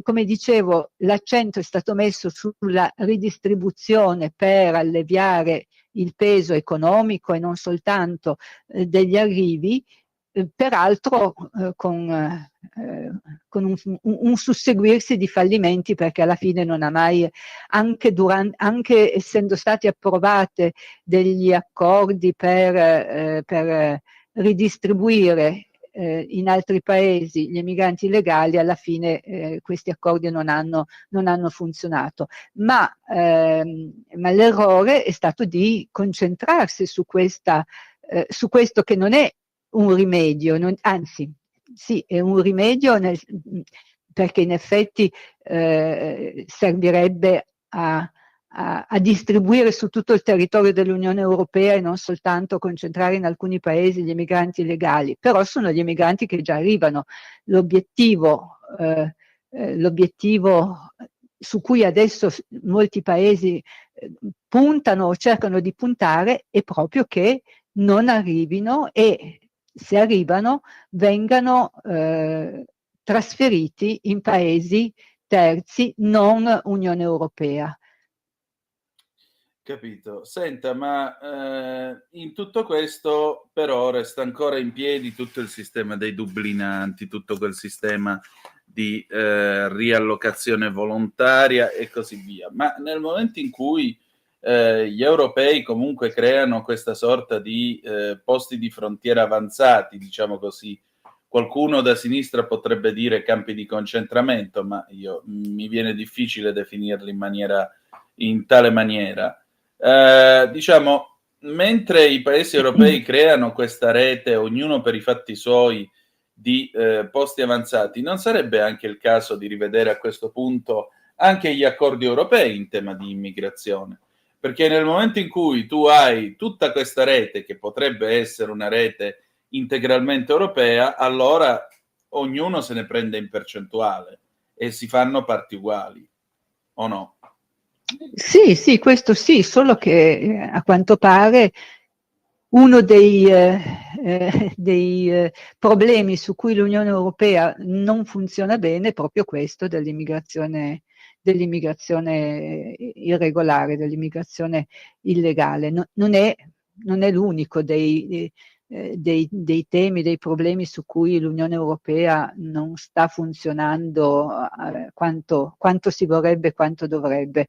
Come dicevo, l'accento è stato messo sulla ridistribuzione per alleviare il peso economico e non soltanto degli arrivi, peraltro con un susseguirsi di fallimenti, perché alla fine non ha mai, anche essendo stati approvate degli accordi per ridistribuire in altri paesi gli emigranti illegali, alla fine questi accordi non hanno funzionato. Ma l'errore è stato di concentrarsi su questo che non è un rimedio, anzi sì, è un rimedio perché in effetti servirebbe a distribuire su tutto il territorio dell'Unione Europea e non soltanto concentrare in alcuni paesi gli emigranti illegali, però sono gli emigranti che già arrivano. L'obiettivo su cui adesso molti paesi puntano o cercano di puntare è proprio che non arrivino, e se arrivano vengano trasferiti in paesi terzi non Unione Europea. Capito. Senta, ma in tutto questo però resta ancora in piedi tutto il sistema dei dublinanti, tutto quel sistema di riallocazione volontaria e così via. Ma nel momento in cui gli europei comunque creano questa sorta di posti di frontiera avanzati, diciamo così, qualcuno da sinistra potrebbe dire campi di concentramento, ma mi viene difficile definirli in tale maniera. Diciamo, mentre i paesi europei creano questa rete, ognuno per i fatti suoi, di posti avanzati, non sarebbe anche il caso di rivedere a questo punto anche gli accordi europei in tema di immigrazione? Perché nel momento in cui tu hai tutta questa rete, che potrebbe essere una rete integralmente europea, allora ognuno se ne prende in percentuale e si fanno parti uguali, o no? Sì, questo sì, solo che a quanto pare uno dei problemi su cui l'Unione Europea non funziona bene è proprio questo dell'immigrazione irregolare, dell'immigrazione illegale. Non è l'unico dei temi, dei problemi su cui l'Unione Europea non sta funzionando quanto si vorrebbe, quanto dovrebbe.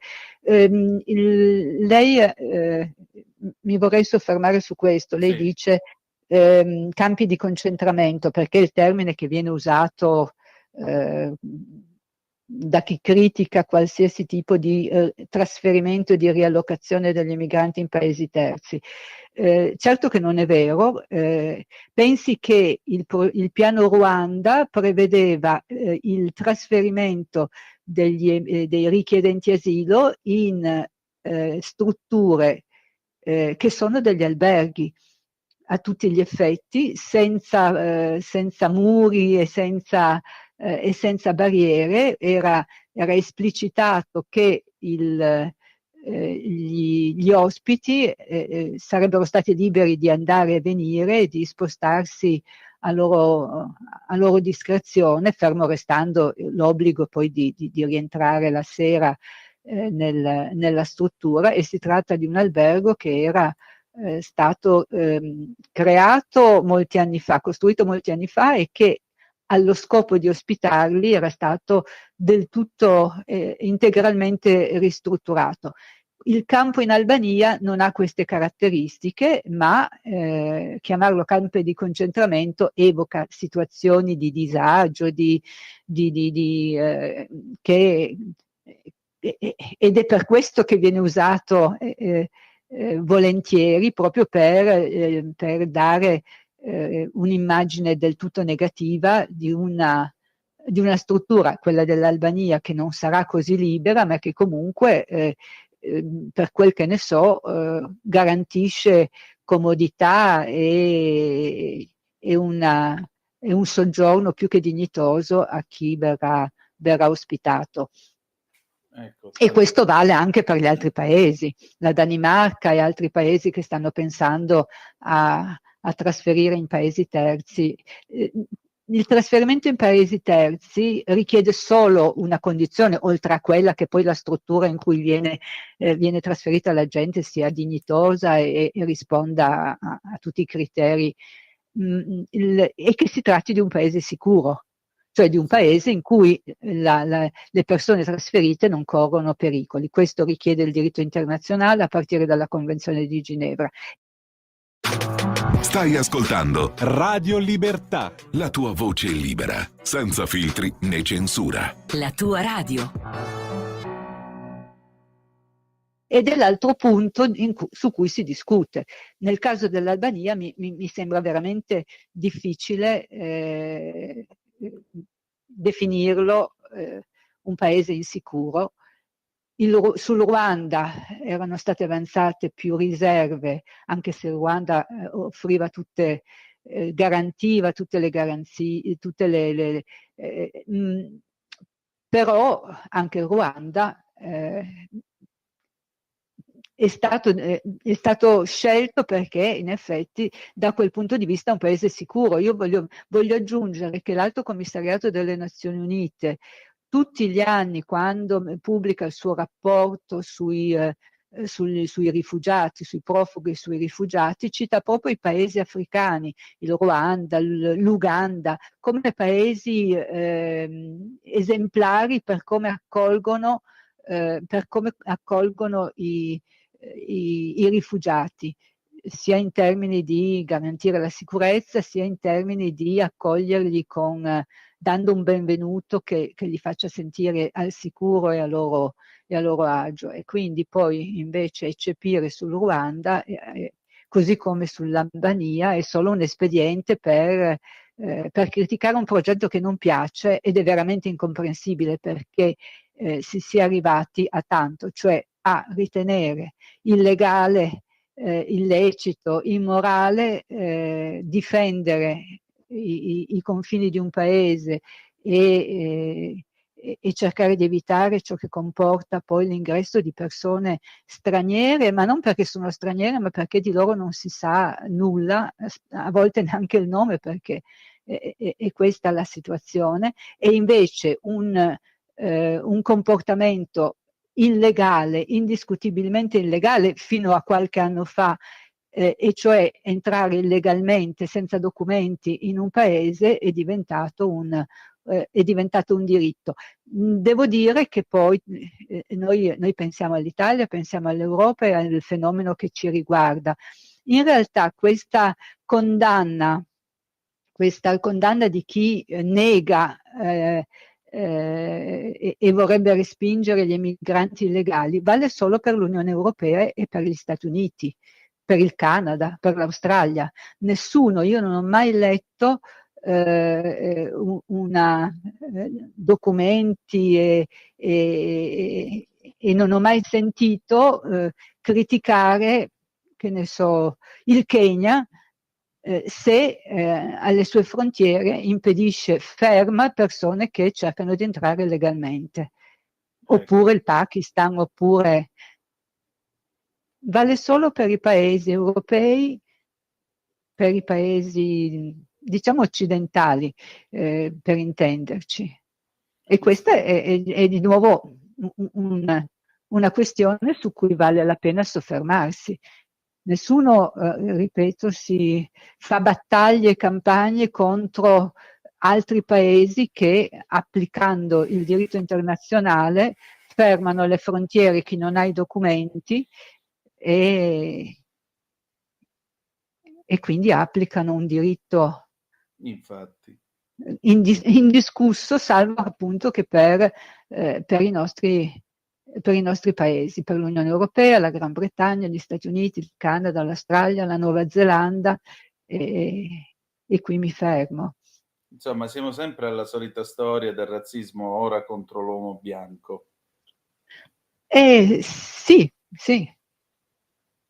Mi vorrei soffermare su questo. Lei Sì. dice campi di concentramento, perché è il termine che viene usato da chi critica qualsiasi tipo di trasferimento e di riallocazione degli emigranti in paesi terzi. Certo che non è vero. Pensi che il piano Ruanda prevedeva il trasferimento dei richiedenti asilo in strutture che sono degli alberghi a tutti gli effetti, senza muri e senza barriere. Era esplicitato che gli ospiti sarebbero stati liberi di andare e venire e di spostarsi a loro discrezione, fermo restando l'obbligo poi di rientrare la sera nella struttura. E si tratta di un albergo che era stato creato molti anni fa, costruito molti anni fa, e che allo scopo di ospitarli era stato del tutto integralmente ristrutturato. Il campo in Albania non ha queste caratteristiche, ma chiamarlo campo di concentramento evoca situazioni di disagio, ed è per questo che viene usato volentieri, proprio per dare un'immagine del tutto negativa di una struttura, quella dell'Albania, che non sarà così libera, ma che comunque, per quel che ne so, garantisce comodità e un soggiorno più che dignitoso a chi verrà ospitato. Ecco, E questo vale anche per gli altri paesi, la Danimarca e altri paesi che stanno pensando a trasferire in paesi terzi. Il trasferimento in paesi terzi richiede solo una condizione, oltre a quella che poi la struttura in cui viene trasferita la gente sia dignitosa e risponda a tutti i criteri, e che si tratti di un paese sicuro, cioè di un paese in cui le persone trasferite non corrono pericoli. Questo richiede il diritto internazionale a partire dalla Convenzione di Ginevra. Stai ascoltando Radio Libertà. la tua voce libera, senza filtri né censura. La tua radio. Ed è l'altro punto su cui si discute. Nel caso dell'Albania mi sembra veramente difficile definirlo un paese insicuro. Sul Ruanda erano state avanzate più riserve, anche se il Ruanda offriva garantiva tutte le garanzie, però anche il Ruanda è stato scelto perché in effetti da quel punto di vista è un paese sicuro. Io voglio aggiungere che l'Alto Commissariato delle Nazioni Unite tutti gli anni, quando pubblica il suo rapporto sui rifugiati, sui profughi, sui rifugiati, cita proprio i paesi africani, il Ruanda, l'Uganda, come paesi esemplari per come accolgono i rifugiati, sia in termini di garantire la sicurezza, sia in termini di accoglierli dando un benvenuto che li faccia sentire al sicuro e a loro agio. E quindi poi invece eccepire sul Ruanda, così come sull'Albania, è solo un espediente per criticare un progetto che non piace, ed è veramente incomprensibile perché si sia arrivati a tanto, cioè a ritenere illegale, illecito, immorale difendere i confini di un paese e cercare di evitare ciò che comporta poi l'ingresso di persone straniere, ma non perché sono straniere, ma perché di loro non si sa nulla, a volte neanche il nome, perché è questa la situazione. E invece un comportamento illegale, indiscutibilmente illegale fino a qualche anno fa, e cioè entrare illegalmente senza documenti in un paese è diventato un diritto. Devo dire che poi noi pensiamo all'Italia, pensiamo all'Europa e al fenomeno che ci riguarda. In realtà questa condanna di chi nega e vorrebbe respingere gli emigranti illegali vale solo per l'Unione Europea e per gli Stati Uniti, per il Canada, per l'Australia. Io non ho mai letto documenti e non ho mai sentito criticare, che ne so, il Kenya, se alle sue frontiere ferma persone che cercano di entrare legalmente, oppure il Pakistan, oppure vale solo per i paesi europei, per i paesi diciamo occidentali, per intenderci. E questa è di nuovo una questione su cui vale la pena soffermarsi. Nessuno, ripeto, si fa battaglie e campagne contro altri paesi che, applicando il diritto internazionale, fermano alle frontiere chi non ha i documenti e quindi applicano un diritto Infatti indiscusso, salvo appunto che per i nostri paesi, per l'Unione Europea, la Gran Bretagna, gli Stati Uniti, il Canada, l'Australia, la Nuova Zelanda, e qui mi fermo. Insomma, siamo sempre alla solita storia del razzismo ora contro l'uomo bianco. Sì.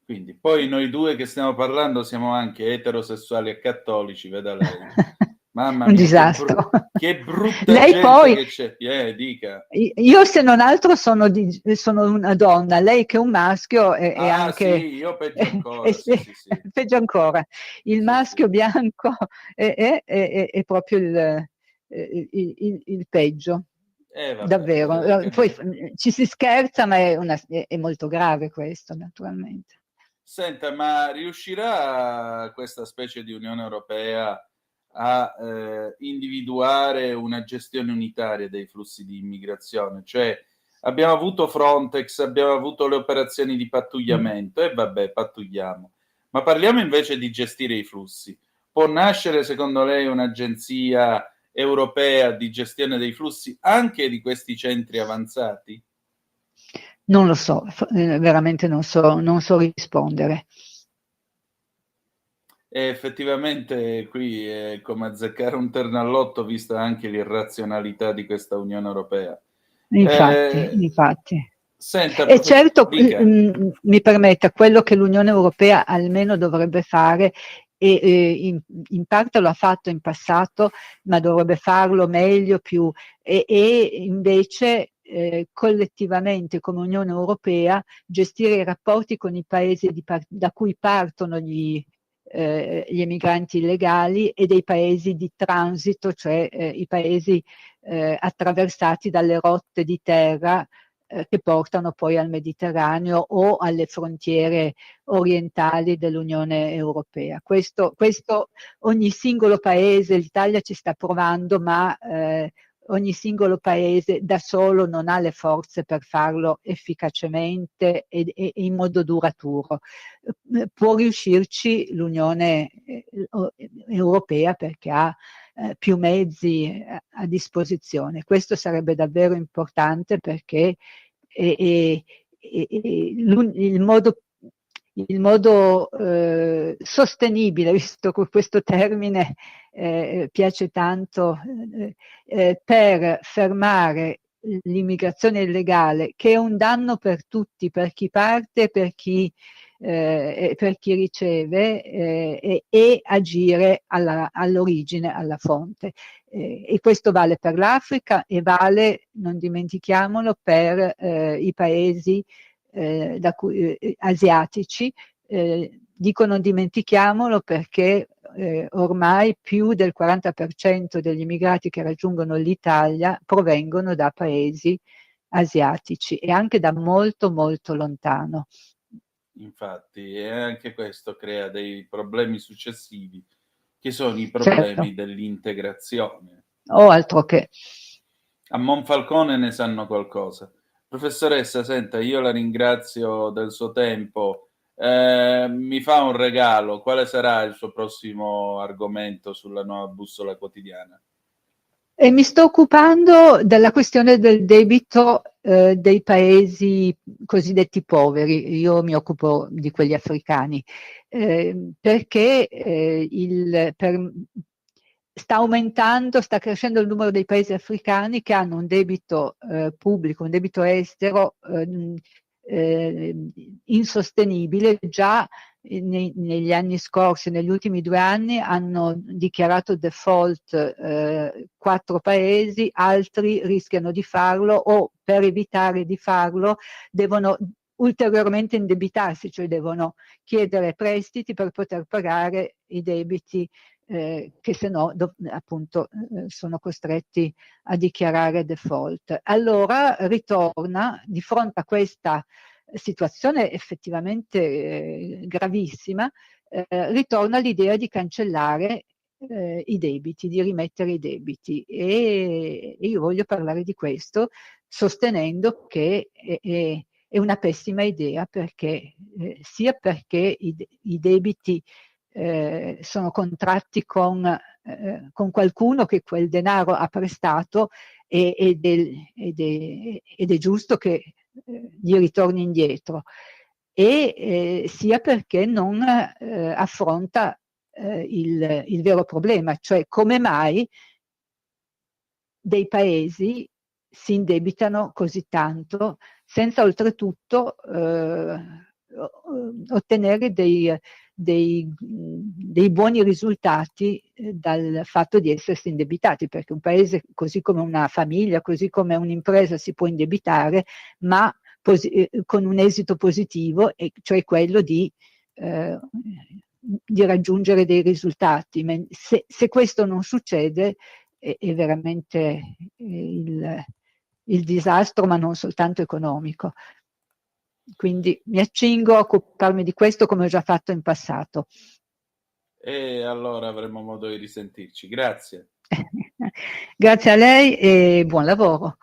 Quindi, poi noi due che stiamo parlando siamo anche eterosessuali e cattolici, veda lei. Mamma mia, un disastro. Che brutta lei gente poi, che c'è. Dica. Io se non altro sono una donna, lei che è un maschio è anche... Sì, io peggio ancora. Sì. Peggio ancora. Il maschio bianco è proprio il peggio. Vabbè, davvero. Poi ci si scherza, ma è molto grave questo, naturalmente. Senta, ma riuscirà questa specie di Unione Europea a individuare una gestione unitaria dei flussi di immigrazione? Cioè, abbiamo avuto Frontex, abbiamo avuto le operazioni di pattugliamento, e vabbè, pattugliamo. Ma parliamo invece di gestire i flussi. Può nascere, secondo lei, un'agenzia europea di gestione dei flussi anche di questi centri avanzati? Non lo so, veramente non so rispondere. E effettivamente qui è come azzeccare un terno all'otto, vista anche l'irrazionalità di questa Unione Europea. Infatti. Senta, E certo, dica. mi permetta, quello che l'Unione Europea almeno dovrebbe fare, e in parte lo ha fatto in passato, ma dovrebbe farlo meglio, più, e invece collettivamente come Unione Europea gestire i rapporti con i paesi da cui partono gli emigranti illegali e dei paesi di transito, cioè i paesi attraversati dalle rotte di terra che portano poi al Mediterraneo o alle frontiere orientali dell'Unione Europea. Questo ogni singolo paese, l'Italia ci sta provando, ma ogni singolo paese da solo non ha le forze per farlo efficacemente e in modo duraturo. Può riuscirci l'Unione Europea perché ha più mezzi a disposizione. Questo sarebbe davvero importante perché il modo sostenibile, visto che questo termine piace tanto, per fermare l'immigrazione illegale, che è un danno per tutti, per chi parte, per chi riceve, e agire all'origine, alla fonte. E questo vale per l'Africa e vale, non dimentichiamolo, per i paesi asiatici. Dico non dimentichiamolo perché ormai più del 40% degli immigrati che raggiungono l'Italia provengono da paesi asiatici e anche da molto molto lontano. Infatti, e anche questo crea dei problemi successivi, che sono i problemi dell'integrazione. Altro che. A Monfalcone ne sanno qualcosa. Professoressa, senta, io la ringrazio del suo tempo. Mi fa un regalo, quale sarà il suo prossimo argomento sulla Nuova Bussola Quotidiana? E mi sto occupando della questione del debito dei paesi cosiddetti poveri. Io mi occupo di quelli africani, perché sta crescendo il numero dei paesi africani che hanno un debito pubblico, un debito estero insostenibile. Già negli anni scorsi, negli ultimi 2 anni, hanno dichiarato default 4 paesi, altri rischiano di farlo o per evitare di farlo devono ulteriormente indebitarsi, cioè devono chiedere prestiti per poter pagare i debiti che se no appunto sono costretti a dichiarare default. Allora ritorna di fronte a questa situazione effettivamente gravissima, ritorna l'idea di cancellare i debiti, di rimettere i debiti, e io voglio parlare di questo sostenendo che è una pessima idea, perché sia perché i debiti sono contratti con qualcuno che quel denaro ha prestato ed è giusto che gli ritorni indietro, e sia perché non affronta il vero problema, cioè come mai dei paesi si indebitano così tanto senza oltretutto ottenere dei buoni risultati dal fatto di essersi indebitati, perché un paese, così come una famiglia, così come un'impresa, si può indebitare, ma con un esito positivo, e cioè quello di raggiungere dei risultati. Se questo non succede è veramente il disastro, ma non soltanto economico. Quindi mi accingo a occuparmi di questo come ho già fatto in passato. E allora avremo modo di risentirci. Grazie. Grazie a lei e buon lavoro.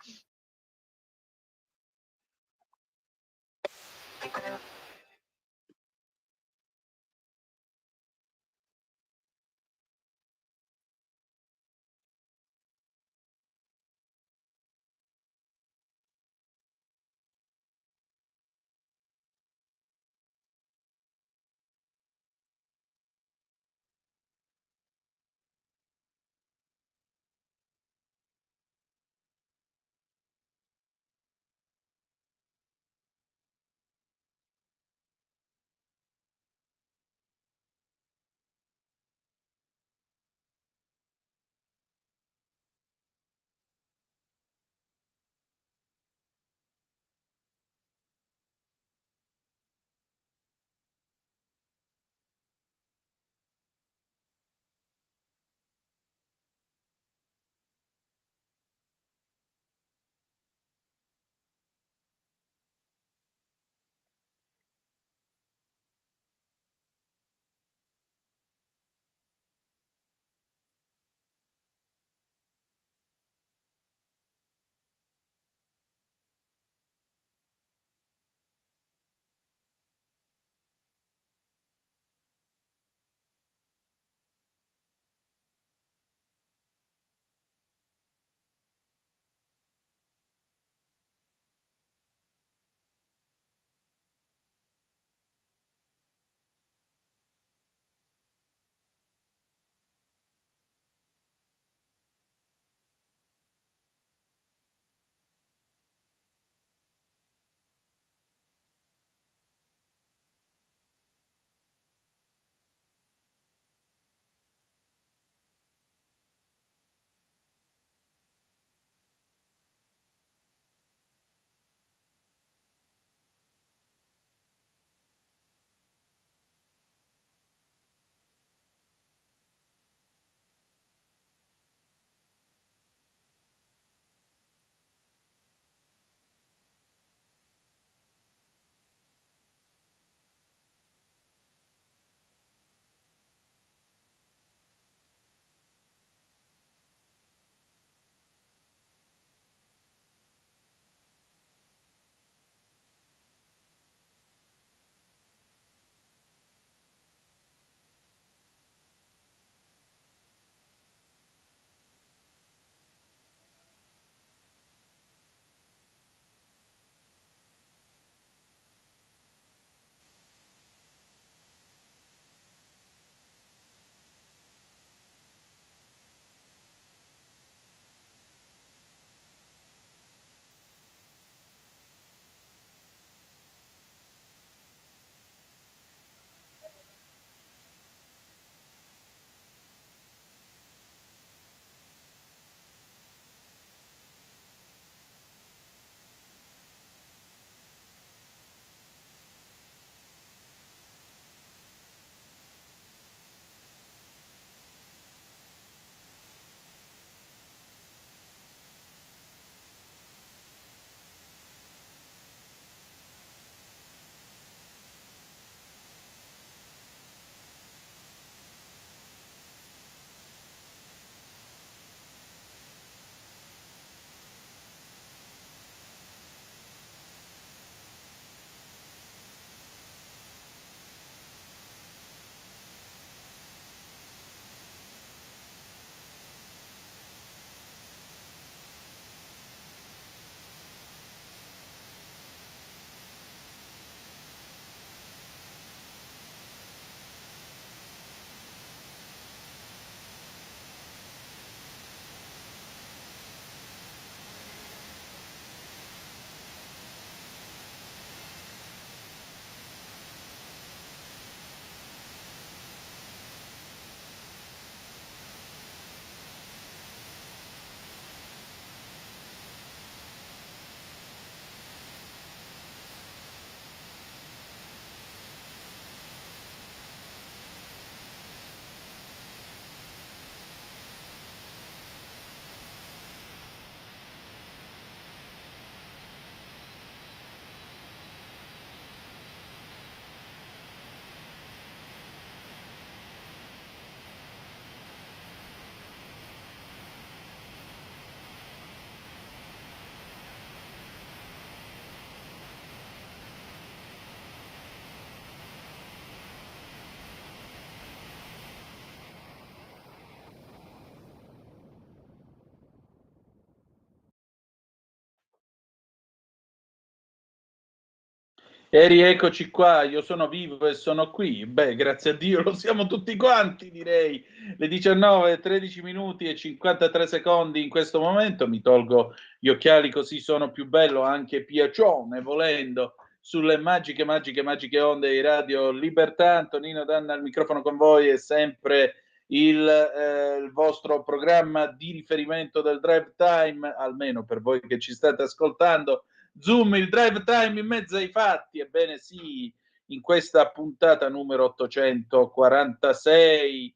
E rieccoci qua, io sono vivo e sono qui. Beh, grazie a Dio lo siamo tutti quanti, direi. Le 19, 13 minuti e 53 secondi in questo momento. Mi tolgo gli occhiali così sono più bello, anche piacione, volendo, sulle magiche, magiche, magiche onde di Radio Libertà. Antonino Danna al microfono con voi, è sempre il vostro programma di riferimento del Drive Time, almeno per voi che ci state ascoltando. Zoom, il drive time in mezzo ai fatti. Ebbene sì, in questa puntata numero 846.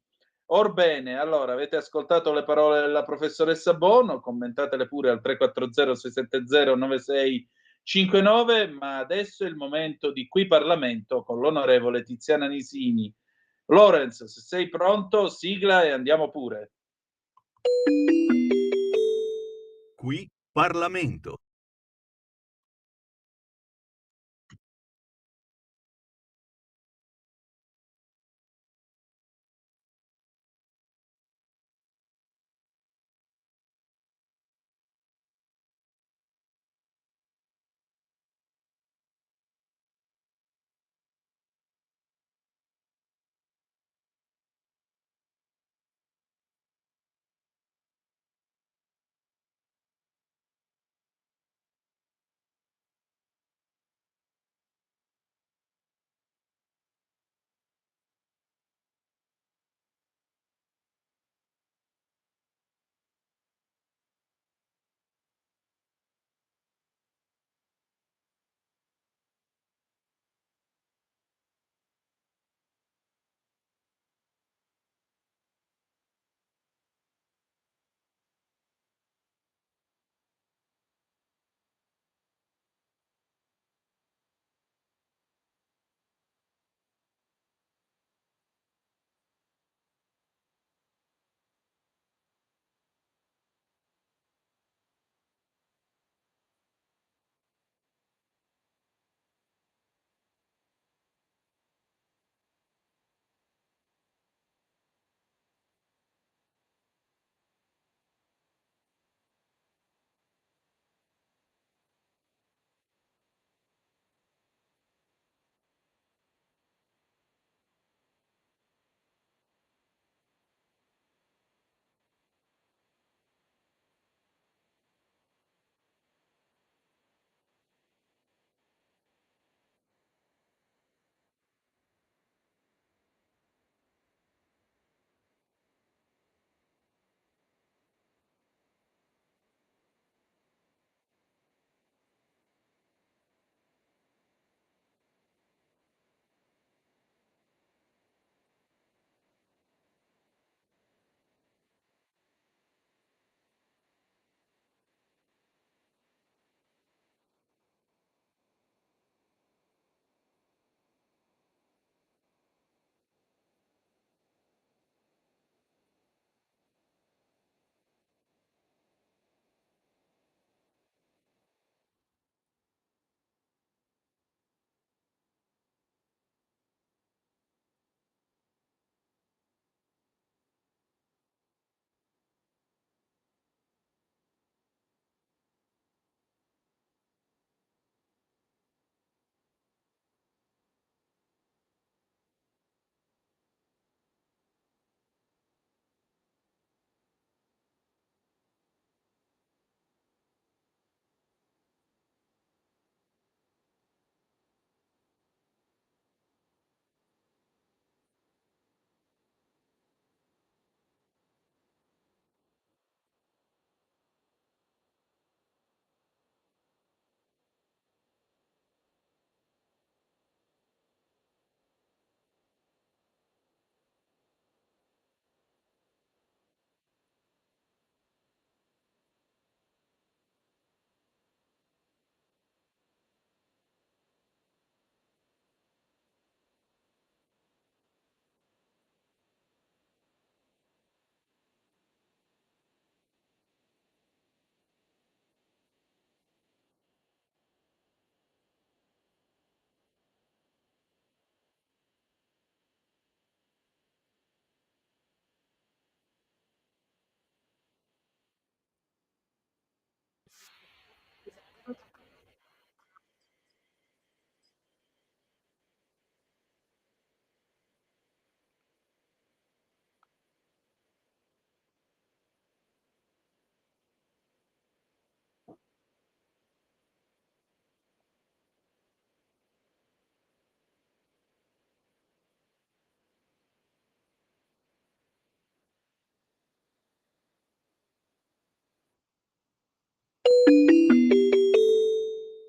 Orbene, allora, avete ascoltato le parole della professoressa Bono, commentatele pure al 340-670-9659, ma adesso è il momento di Qui Parlamento con l'onorevole Tiziana Nisini. Lorenz, se sei pronto, sigla e andiamo pure. Qui Parlamento.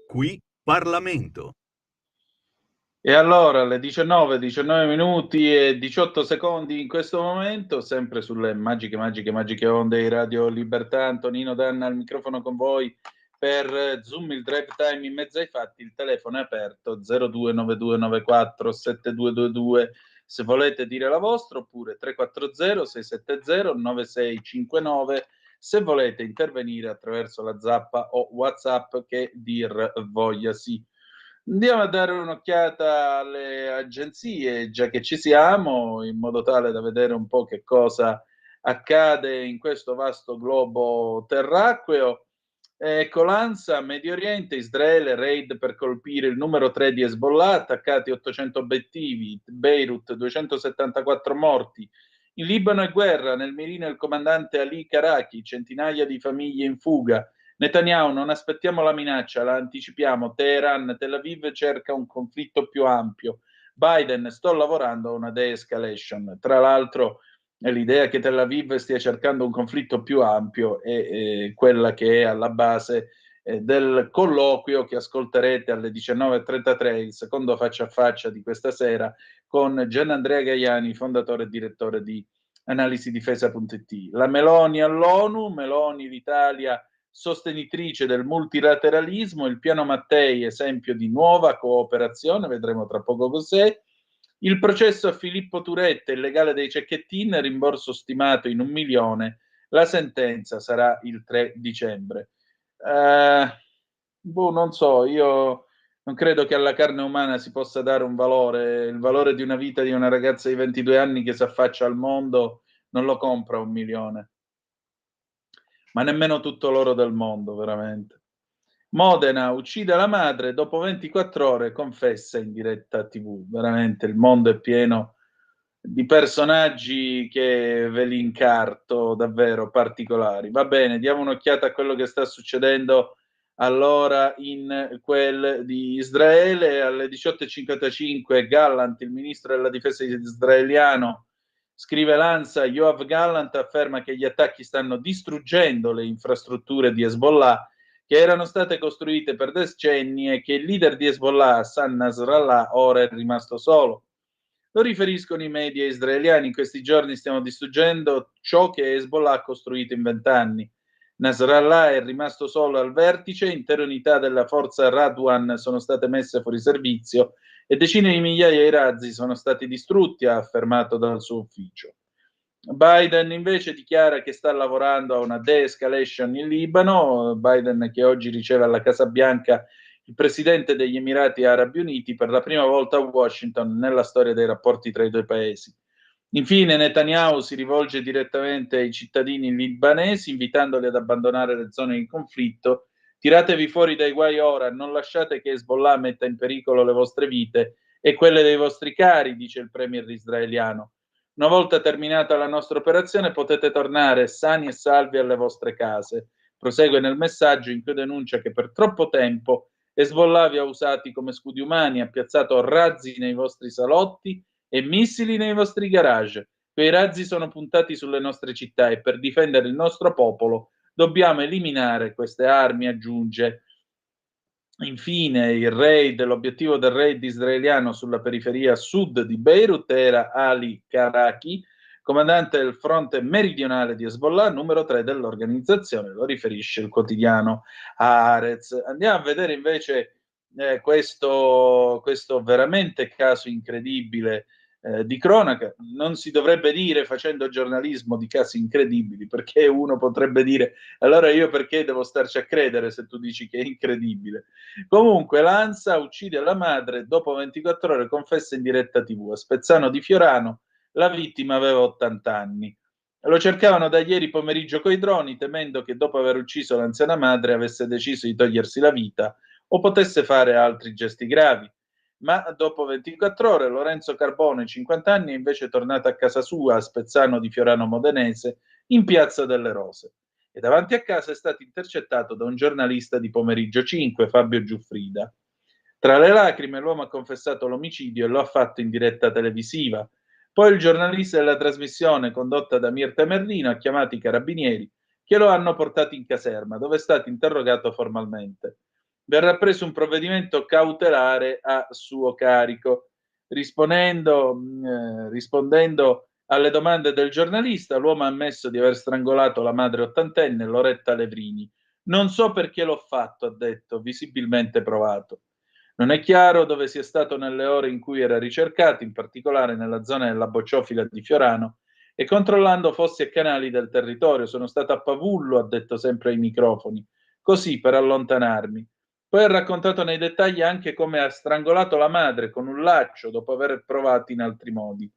Qui Parlamento. E allora alle 19 minuti e 18 secondi in questo momento, sempre sulle magiche onde di Radio Libertà, Antonino Danna al microfono con voi per Zoom, il drive time in mezzo ai fatti. Il telefono è aperto 0292947222 se volete dire la vostra, oppure 340 670 9659 se volete intervenire attraverso la zappa o WhatsApp che dir vogliasi. Andiamo a dare un'occhiata alle agenzie, già che ci siamo, in modo tale da vedere un po' che cosa accade in questo vasto globo terracqueo. Ecco, l'ANSA, Medio Oriente, Israele, raid per colpire il numero 3 di Hezbollah, attaccati 800 obiettivi, Beirut 274 morti. In Libano è guerra, nel mirino il comandante Ali Karaki, centinaia di famiglie in fuga. Netanyahu, non aspettiamo la minaccia, la anticipiamo. Teheran, Tel Aviv cerca un conflitto più ampio. Biden, sto lavorando a una de-escalation. Tra l'altro, l'idea che Tel Aviv stia cercando un conflitto più ampio è quella che è alla base del colloquio che ascolterete alle 19.33, il secondo faccia a faccia di questa sera, con Gianandrea Gaiani, fondatore e direttore di analisidifesa.it. La Meloni all'ONU, Meloni l'Italia sostenitrice del multilateralismo, il piano Mattei esempio di nuova cooperazione, vedremo tra poco cos'è. Il processo a Filippo Turetta, il legale dei cecchettin, rimborso stimato in 1 milione, la sentenza sarà il 3 dicembre. Non so, io non credo che alla carne umana si possa dare un valore, il valore di una vita di una ragazza di 22 anni che si affaccia al mondo non lo compra 1 milione. Ma nemmeno tutto l'oro del mondo, veramente. Modena uccide la madre, dopo 24 ore confessa in diretta TV. Veramente il mondo è pieno di personaggi che ve li incarto, davvero particolari. Va bene, diamo un'occhiata a quello che sta succedendo allora in quel di Israele. Alle 18.55 Gallant, il ministro della difesa israeliano, scrive l'ANSA, Yoav Gallant afferma che gli attacchi stanno distruggendo le infrastrutture di Hezbollah che erano state costruite per decenni e che il leader di Hezbollah, Hassan Nasrallah, ora è rimasto solo. Lo riferiscono i media israeliani. In questi giorni stiamo distruggendo ciò che Hezbollah ha costruito in 20 anni. Nasrallah è rimasto solo al vertice, intere unità della forza Radwan sono state messe fuori servizio e decine di migliaia di razzi sono stati distrutti, ha affermato dal suo ufficio. Biden invece dichiara che sta lavorando a una de-escalation in Libano. Biden che oggi riceve alla Casa Bianca il presidente degli Emirati Arabi Uniti, per la prima volta a Washington nella storia dei rapporti tra i due paesi. Infine Netanyahu si rivolge direttamente ai cittadini libanesi invitandoli ad abbandonare le zone di conflitto. Tiratevi fuori dai guai ora, non lasciate che Hezbollah metta in pericolo le vostre vite e quelle dei vostri cari, dice il premier israeliano. Una volta terminata la nostra operazione potete tornare sani e salvi alle vostre case. Prosegue nel messaggio in cui denuncia che per troppo tempo Hezbollah vi ha usati come scudi umani, ha piazzato razzi nei vostri salotti e missili nei vostri garage. Quei razzi sono puntati sulle nostre città e per difendere il nostro popolo dobbiamo eliminare queste armi, aggiunge. Infine, l'obiettivo del raid israeliano sulla periferia sud di Beirut era Ali Karaki, comandante del fronte meridionale di Hezbollah, numero 3 dell'organizzazione, lo riferisce il quotidiano Haaretz. Andiamo a vedere invece questo veramente caso incredibile di cronaca. Non si dovrebbe dire, facendo giornalismo, di casi incredibili, perché uno potrebbe dire allora io perché devo starci a credere se tu dici che è incredibile. Comunque l'ANSA uccide la madre, dopo 24 ore confessa in diretta TV. A Spezzano di Fiorano la vittima aveva 80 anni. Lo cercavano da ieri pomeriggio coi droni, temendo che dopo aver ucciso l'anziana madre avesse deciso di togliersi la vita o potesse fare altri gesti gravi. Ma dopo 24 ore Lorenzo Carbone, 50 anni, è invece tornato a casa sua a Spezzano di Fiorano Modenese, in Piazza delle Rose. E davanti a casa è stato intercettato da un giornalista di Pomeriggio 5, Fabio Giuffrida. Tra le lacrime l'uomo ha confessato l'omicidio e lo ha fatto in diretta televisiva. Poi il giornalista della trasmissione condotta da Mirta Merlino ha chiamato i carabinieri che lo hanno portato in caserma, dove è stato interrogato formalmente. Verrà preso un provvedimento cautelare a suo carico. Rispondendo alle domande del giornalista, l'uomo ha ammesso di aver strangolato la madre ottantenne, Loretta Levrini. Non so perché l'ho fatto, ha detto, visibilmente provato. Non è chiaro dove sia stato nelle ore in cui era ricercato, in particolare nella zona della Bocciofila di Fiorano, e controllando fossi e canali del territorio. Sono stato a Pavullo, ha detto sempre ai microfoni, così per allontanarmi. Poi ha raccontato nei dettagli anche come ha strangolato la madre con un laccio dopo aver provato in altri modi.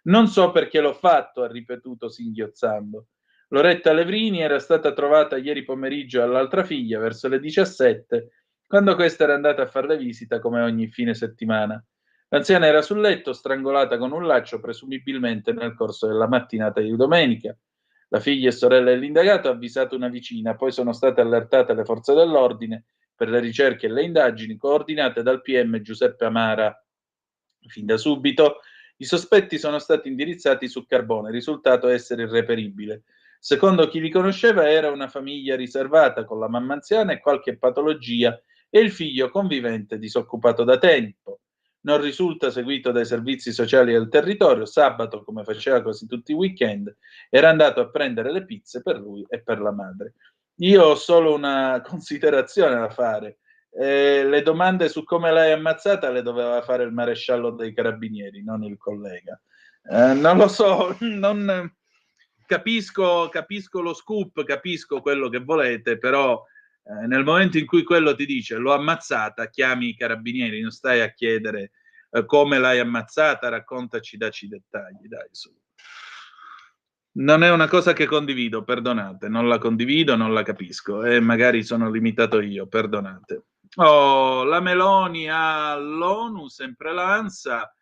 Non so perché l'ho fatto, ha ripetuto singhiozzando. Loretta Levrini era stata trovata ieri pomeriggio dall'altra figlia verso le 17, quando questa era andata a fare la visita come ogni fine settimana. L'anziana era sul letto, strangolata con un laccio, presumibilmente nel corso della mattinata di domenica. La figlia e sorella dell'indagato ha avvisato una vicina, poi sono state allertate le forze dell'ordine per le ricerche e le indagini coordinate dal PM Giuseppe Amara. Fin da subito i sospetti sono stati indirizzati su Carbone, risultato essere irreperibile. Secondo chi li conosceva era una famiglia riservata con la mamma anziana e qualche patologia e il figlio convivente disoccupato da tempo. Non risulta seguito dai servizi sociali del territorio. Sabato, come faceva quasi tutti i weekend, era andato a prendere le pizze per lui e per la madre. Io ho solo una considerazione da fare. Le domande su come l'hai ammazzata le doveva fare il maresciallo dei carabinieri, non il collega. Non lo so, non capisco lo scoop, capisco quello che volete, però nel momento in cui quello ti dice l'ho ammazzata, chiami i carabinieri, non stai a chiedere come l'hai ammazzata, raccontaci, dacci i dettagli, dai, su. Non è una cosa che condivido, perdonate, non la condivido, non la capisco e magari sono limitato io, perdonate. Oh, la Meloni all'ONU, sempre l'ANSA.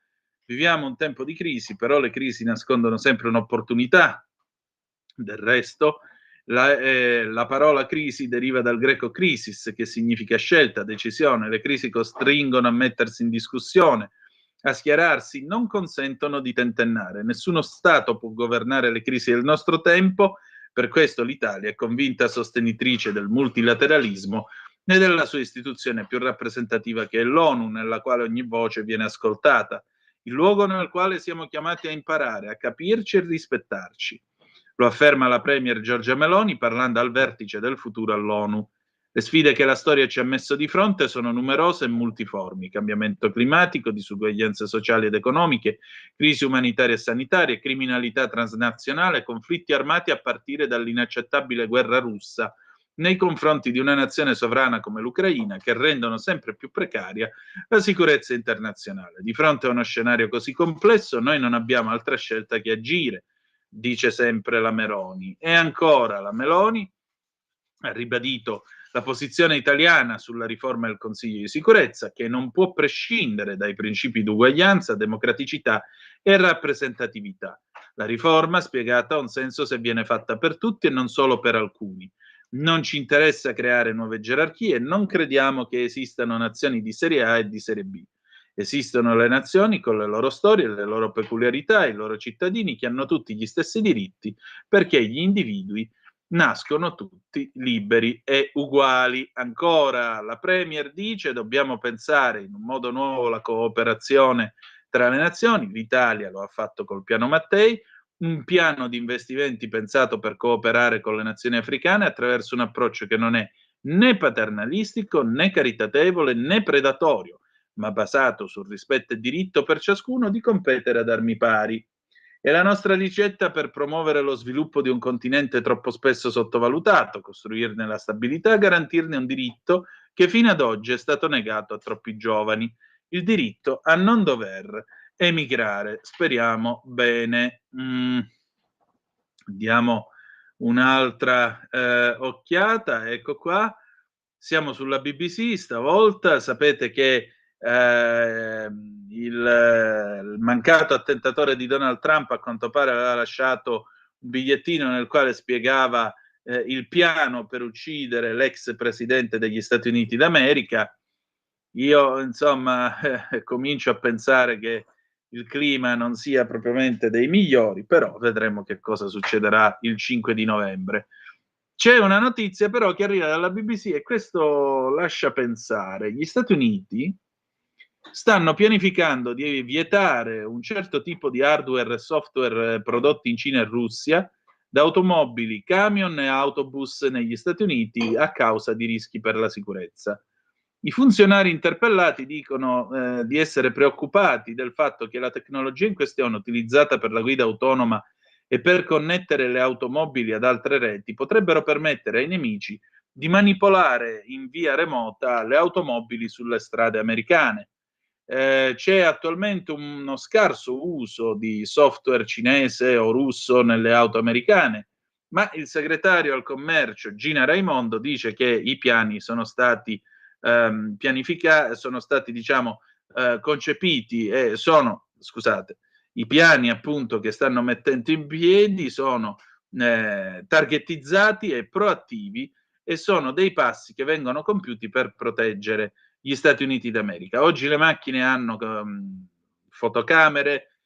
Viviamo un tempo di crisi, però le crisi nascondono sempre un'opportunità. Del resto, la parola crisi deriva dal greco crisis, che significa scelta, decisione. Le crisi costringono a mettersi in discussione, a schierarsi, non consentono di tentennare. Nessuno Stato può governare le crisi del nostro tempo, per questo l'Italia è convinta sostenitrice del multilateralismo e della sua istituzione più rappresentativa, che è l'ONU, nella quale ogni voce viene ascoltata, il luogo nel quale siamo chiamati a imparare, a capirci e rispettarci. Lo afferma la Premier Giorgia Meloni parlando al vertice del futuro all'ONU. Le sfide che la storia ci ha messo di fronte sono numerose e multiformi: cambiamento climatico, disuguaglianze sociali ed economiche, crisi umanitaria e sanitaria, criminalità transnazionale, conflitti armati a partire dall'inaccettabile guerra russa nei confronti di una nazione sovrana come l'Ucraina, che rendono sempre più precaria la sicurezza internazionale. Di fronte a uno scenario così complesso, noi non abbiamo altra scelta che agire, dice sempre la Meloni. E ancora la Meloni ha ribadito la posizione italiana sulla riforma del Consiglio di sicurezza, che non può prescindere dai principi di uguaglianza, democraticità e rappresentatività. La riforma, spiegata, ha un senso se viene fatta per tutti e non solo per alcuni. Non ci interessa creare nuove gerarchie, non crediamo che esistano nazioni di serie A e di serie B. Esistono le nazioni con le loro storie, le loro peculiarità, i loro cittadini che hanno tutti gli stessi diritti, perché gli individui nascono tutti liberi e uguali. Ancora la Premier dice: dobbiamo pensare in un modo nuovo la cooperazione tra le nazioni. L'Italia lo ha fatto col piano Mattei, un piano di investimenti pensato per cooperare con le nazioni africane attraverso un approccio che non è né paternalistico, né caritatevole, né predatorio, ma basato sul rispetto e diritto per ciascuno di competere ad armi pari. È la nostra ricetta per promuovere lo sviluppo di un continente troppo spesso sottovalutato, costruirne la stabilità e garantirne un diritto che fino ad oggi è stato negato a troppi giovani, il diritto a non dover emigrare. Speriamo bene. Diamo un'altra occhiata, ecco qua. Siamo sulla BBC stavolta. Sapete che il mancato attentatore di Donald Trump a quanto pare aveva lasciato un bigliettino nel quale spiegava il piano per uccidere l'ex presidente degli Stati Uniti d'America. Io insomma comincio a pensare che il clima non sia propriamente dei migliori, però vedremo che cosa succederà il 5 di novembre. C'è una notizia però che arriva dalla BBC e questo lascia pensare. Gli Stati Uniti stanno pianificando di vietare un certo tipo di hardware e software prodotti in Cina e Russia da automobili, camion e autobus negli Stati Uniti a causa di rischi per la sicurezza. I funzionari interpellati dicono di essere preoccupati del fatto che la tecnologia in questione, utilizzata per la guida autonoma e per connettere le automobili ad altre reti, potrebbero permettere ai nemici di manipolare in via remota le automobili sulle strade americane. C'è attualmente uno scarso uso di software cinese o russo nelle auto americane, ma il segretario al commercio Gina Raimondo dice che i piani sono stati sono stati, diciamo, concepiti e sono, scusate, i piani appunto che stanno mettendo in piedi sono targetizzati e proattivi e sono dei passi che vengono compiuti per proteggere gli Stati Uniti d'America. Oggi le macchine hanno fotocamere,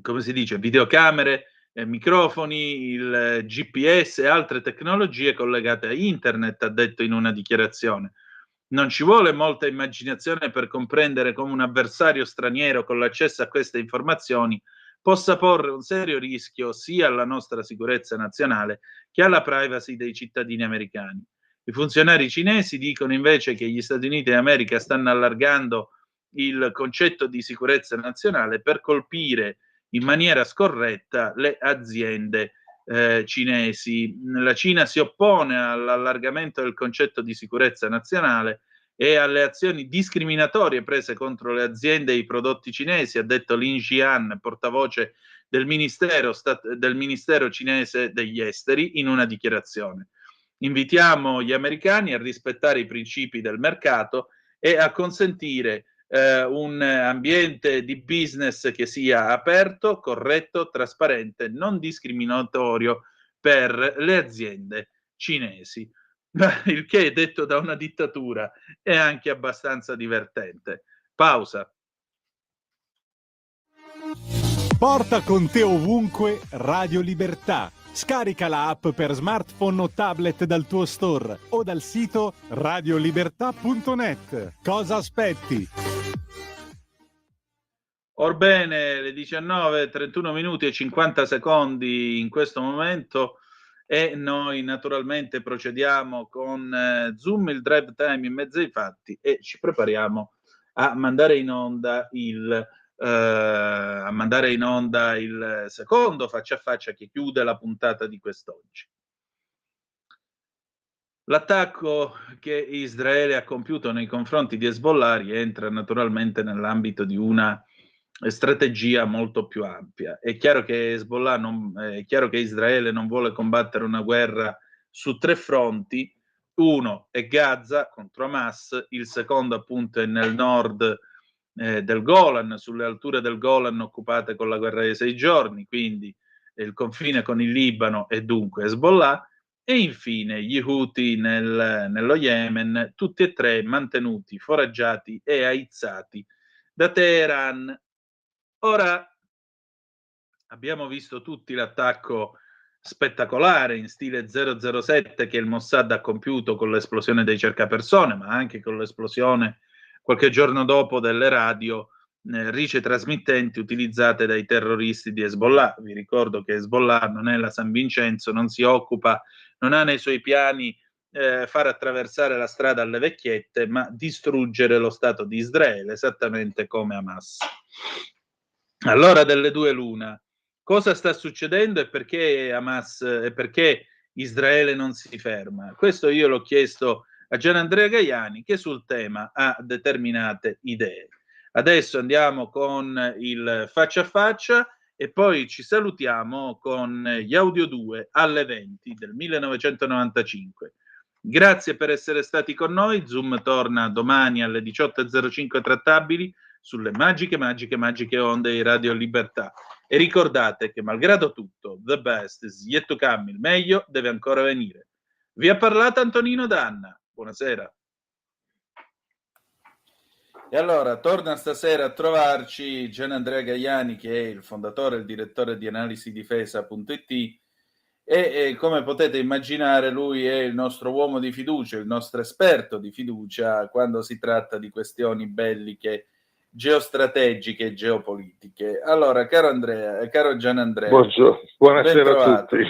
come si dice, videocamere, microfoni, il GPS e altre tecnologie collegate a internet, ha detto in una dichiarazione. Non ci vuole molta immaginazione per comprendere come un avversario straniero con l'accesso a queste informazioni possa porre un serio rischio sia alla nostra sicurezza nazionale che alla privacy dei cittadini americani. I funzionari cinesi dicono invece che gli Stati Uniti d'America stanno allargando il concetto di sicurezza nazionale per colpire in maniera scorretta le aziende cinesi. La Cina si oppone all'allargamento del concetto di sicurezza nazionale e alle azioni discriminatorie prese contro le aziende e i prodotti cinesi, ha detto Lin Jian, portavoce del Ministero cinese degli esteri, in una dichiarazione. Invitiamo gli americani a rispettare i principi del mercato e a consentire un ambiente di business che sia aperto, corretto, trasparente, non discriminatorio per le aziende cinesi. Il che, detto da una dittatura, è anche abbastanza divertente. Pausa. Porta con te ovunque Radio Libertà. Scarica la app per smartphone o tablet dal tuo store o dal sito radiolibertà.net. Cosa aspetti? Orbene, le 19, 31 minuti e 50 secondi in questo momento e noi naturalmente procediamo con Zoom, il drive time in mezzo ai fatti e ci prepariamo a mandare in onda il secondo faccia a faccia che chiude la puntata di quest'oggi. L'attacco che Israele ha compiuto nei confronti di Hezbollah rientra naturalmente nell'ambito di una strategia molto più ampia. È chiaro che Israele non vuole combattere una guerra su 3 fronti. Uno è Gaza contro Hamas, il secondo appunto è nel nord del Golan, sulle alture del Golan occupate con la guerra dei 6 giorni, quindi il confine con il Libano e dunque Hezbollah, e infine gli Houthi nello Yemen, tutti e 3 mantenuti, foraggiati e aizzati da Teheran. Ora, abbiamo visto tutti l'attacco spettacolare in stile 007 che il Mossad ha compiuto con l'esplosione dei cercapersone, ma anche con l'esplosione qualche giorno dopo delle radio ricetrasmittenti utilizzate dai terroristi di Hezbollah. Vi ricordo che Hezbollah non è la San Vincenzo, non ha nei suoi piani far attraversare la strada alle vecchiette, ma distruggere lo Stato di Israele, esattamente come Hamas. Allora, delle due l'una, cosa sta succedendo e perché Israele non si ferma? Questo io l'ho chiesto a Gianandrea Gaiani, che sul tema ha determinate idee. Adesso andiamo con il faccia a faccia e poi ci salutiamo con gli Audio 2 alle 20 del 1995. Grazie per essere stati con noi. Zoom torna domani alle 18.05 trattabili sulle magiche onde di Radio Libertà. E ricordate che malgrado tutto, the best is yet to come, il meglio deve ancora venire. Vi ha parlato Antonino Danna. Buonasera. E allora, torna stasera a trovarci Gianandrea Gaiani, che è il fondatore e il direttore di analisidifesa.it, e come potete immaginare lui è il nostro uomo di fiducia, il nostro esperto di fiducia quando si tratta di questioni belliche, geostrategiche e geopolitiche. Allora, caro Gianandrea, Buonasera a tutti.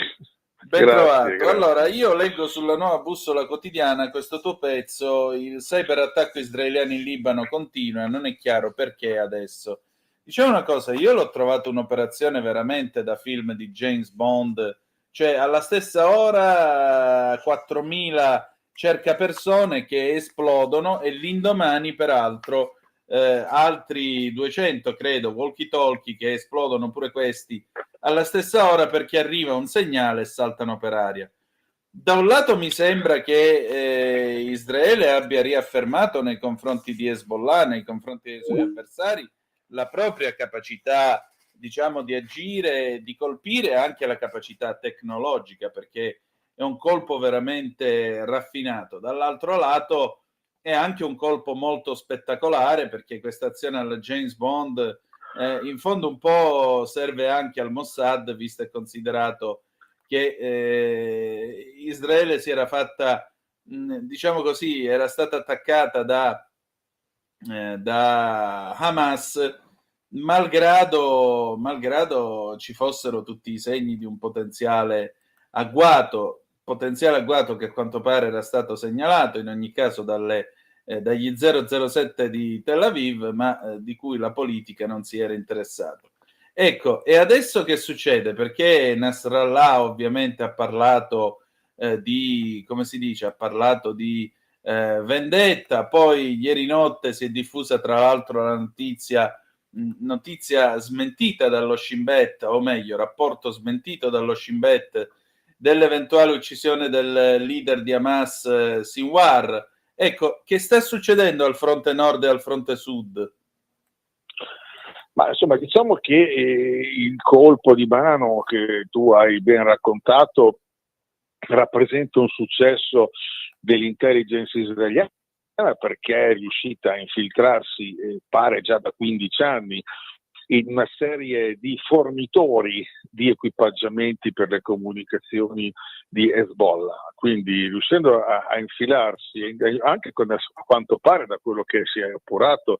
Ben trovato. Grazie. Allora, io leggo sulla Nuova Bussola Quotidiana questo tuo pezzo, il cyberattacco israeliano in Libano continua, non è chiaro perché adesso. Diciamo una cosa, io l'ho trovato un'operazione veramente da film di James Bond, cioè alla stessa ora 4.000 cerca persone che esplodono e l'indomani peraltro altri 200 credo walkie-talkie che esplodono pure questi alla stessa ora perché arriva un segnale e saltano per aria. Da un lato mi sembra che Israele abbia riaffermato nei confronti di Hezbollah, nei confronti dei suoi avversari, la propria capacità, diciamo, di agire, di colpire, anche la capacità tecnologica, perché è un colpo veramente raffinato. Dall'altro lato è anche un colpo molto spettacolare, perché questa azione alla James Bond in fondo un po' serve anche al Mossad, visto e considerato che Israele si era fatta, diciamo così, era stata attaccata da Hamas, malgrado ci fossero tutti i segni di un potenziale agguato che a quanto pare era stato segnalato in ogni caso dagli 007 di Tel Aviv, ma di cui la politica non si era interessato. Ecco, e adesso che succede? Perché Nasrallah ovviamente ha parlato di, come si dice, ha parlato di vendetta, poi ieri notte si è diffusa tra l'altro la notizia smentita dallo Shin Bet, o meglio, rapporto smentito dallo Shin Bet dell'eventuale uccisione del leader di Hamas Sinwar. Ecco, che sta succedendo al fronte nord e al fronte sud? Ma insomma, diciamo che il colpo di mano che tu hai ben raccontato rappresenta un successo dell'intelligence israeliana, perché è riuscita a infiltrarsi, pare già da 15 anni, in una serie di fornitori di equipaggiamenti per le comunicazioni di Hezbollah, quindi riuscendo a infilarsi anche a quanto pare, da quello che si è appurato,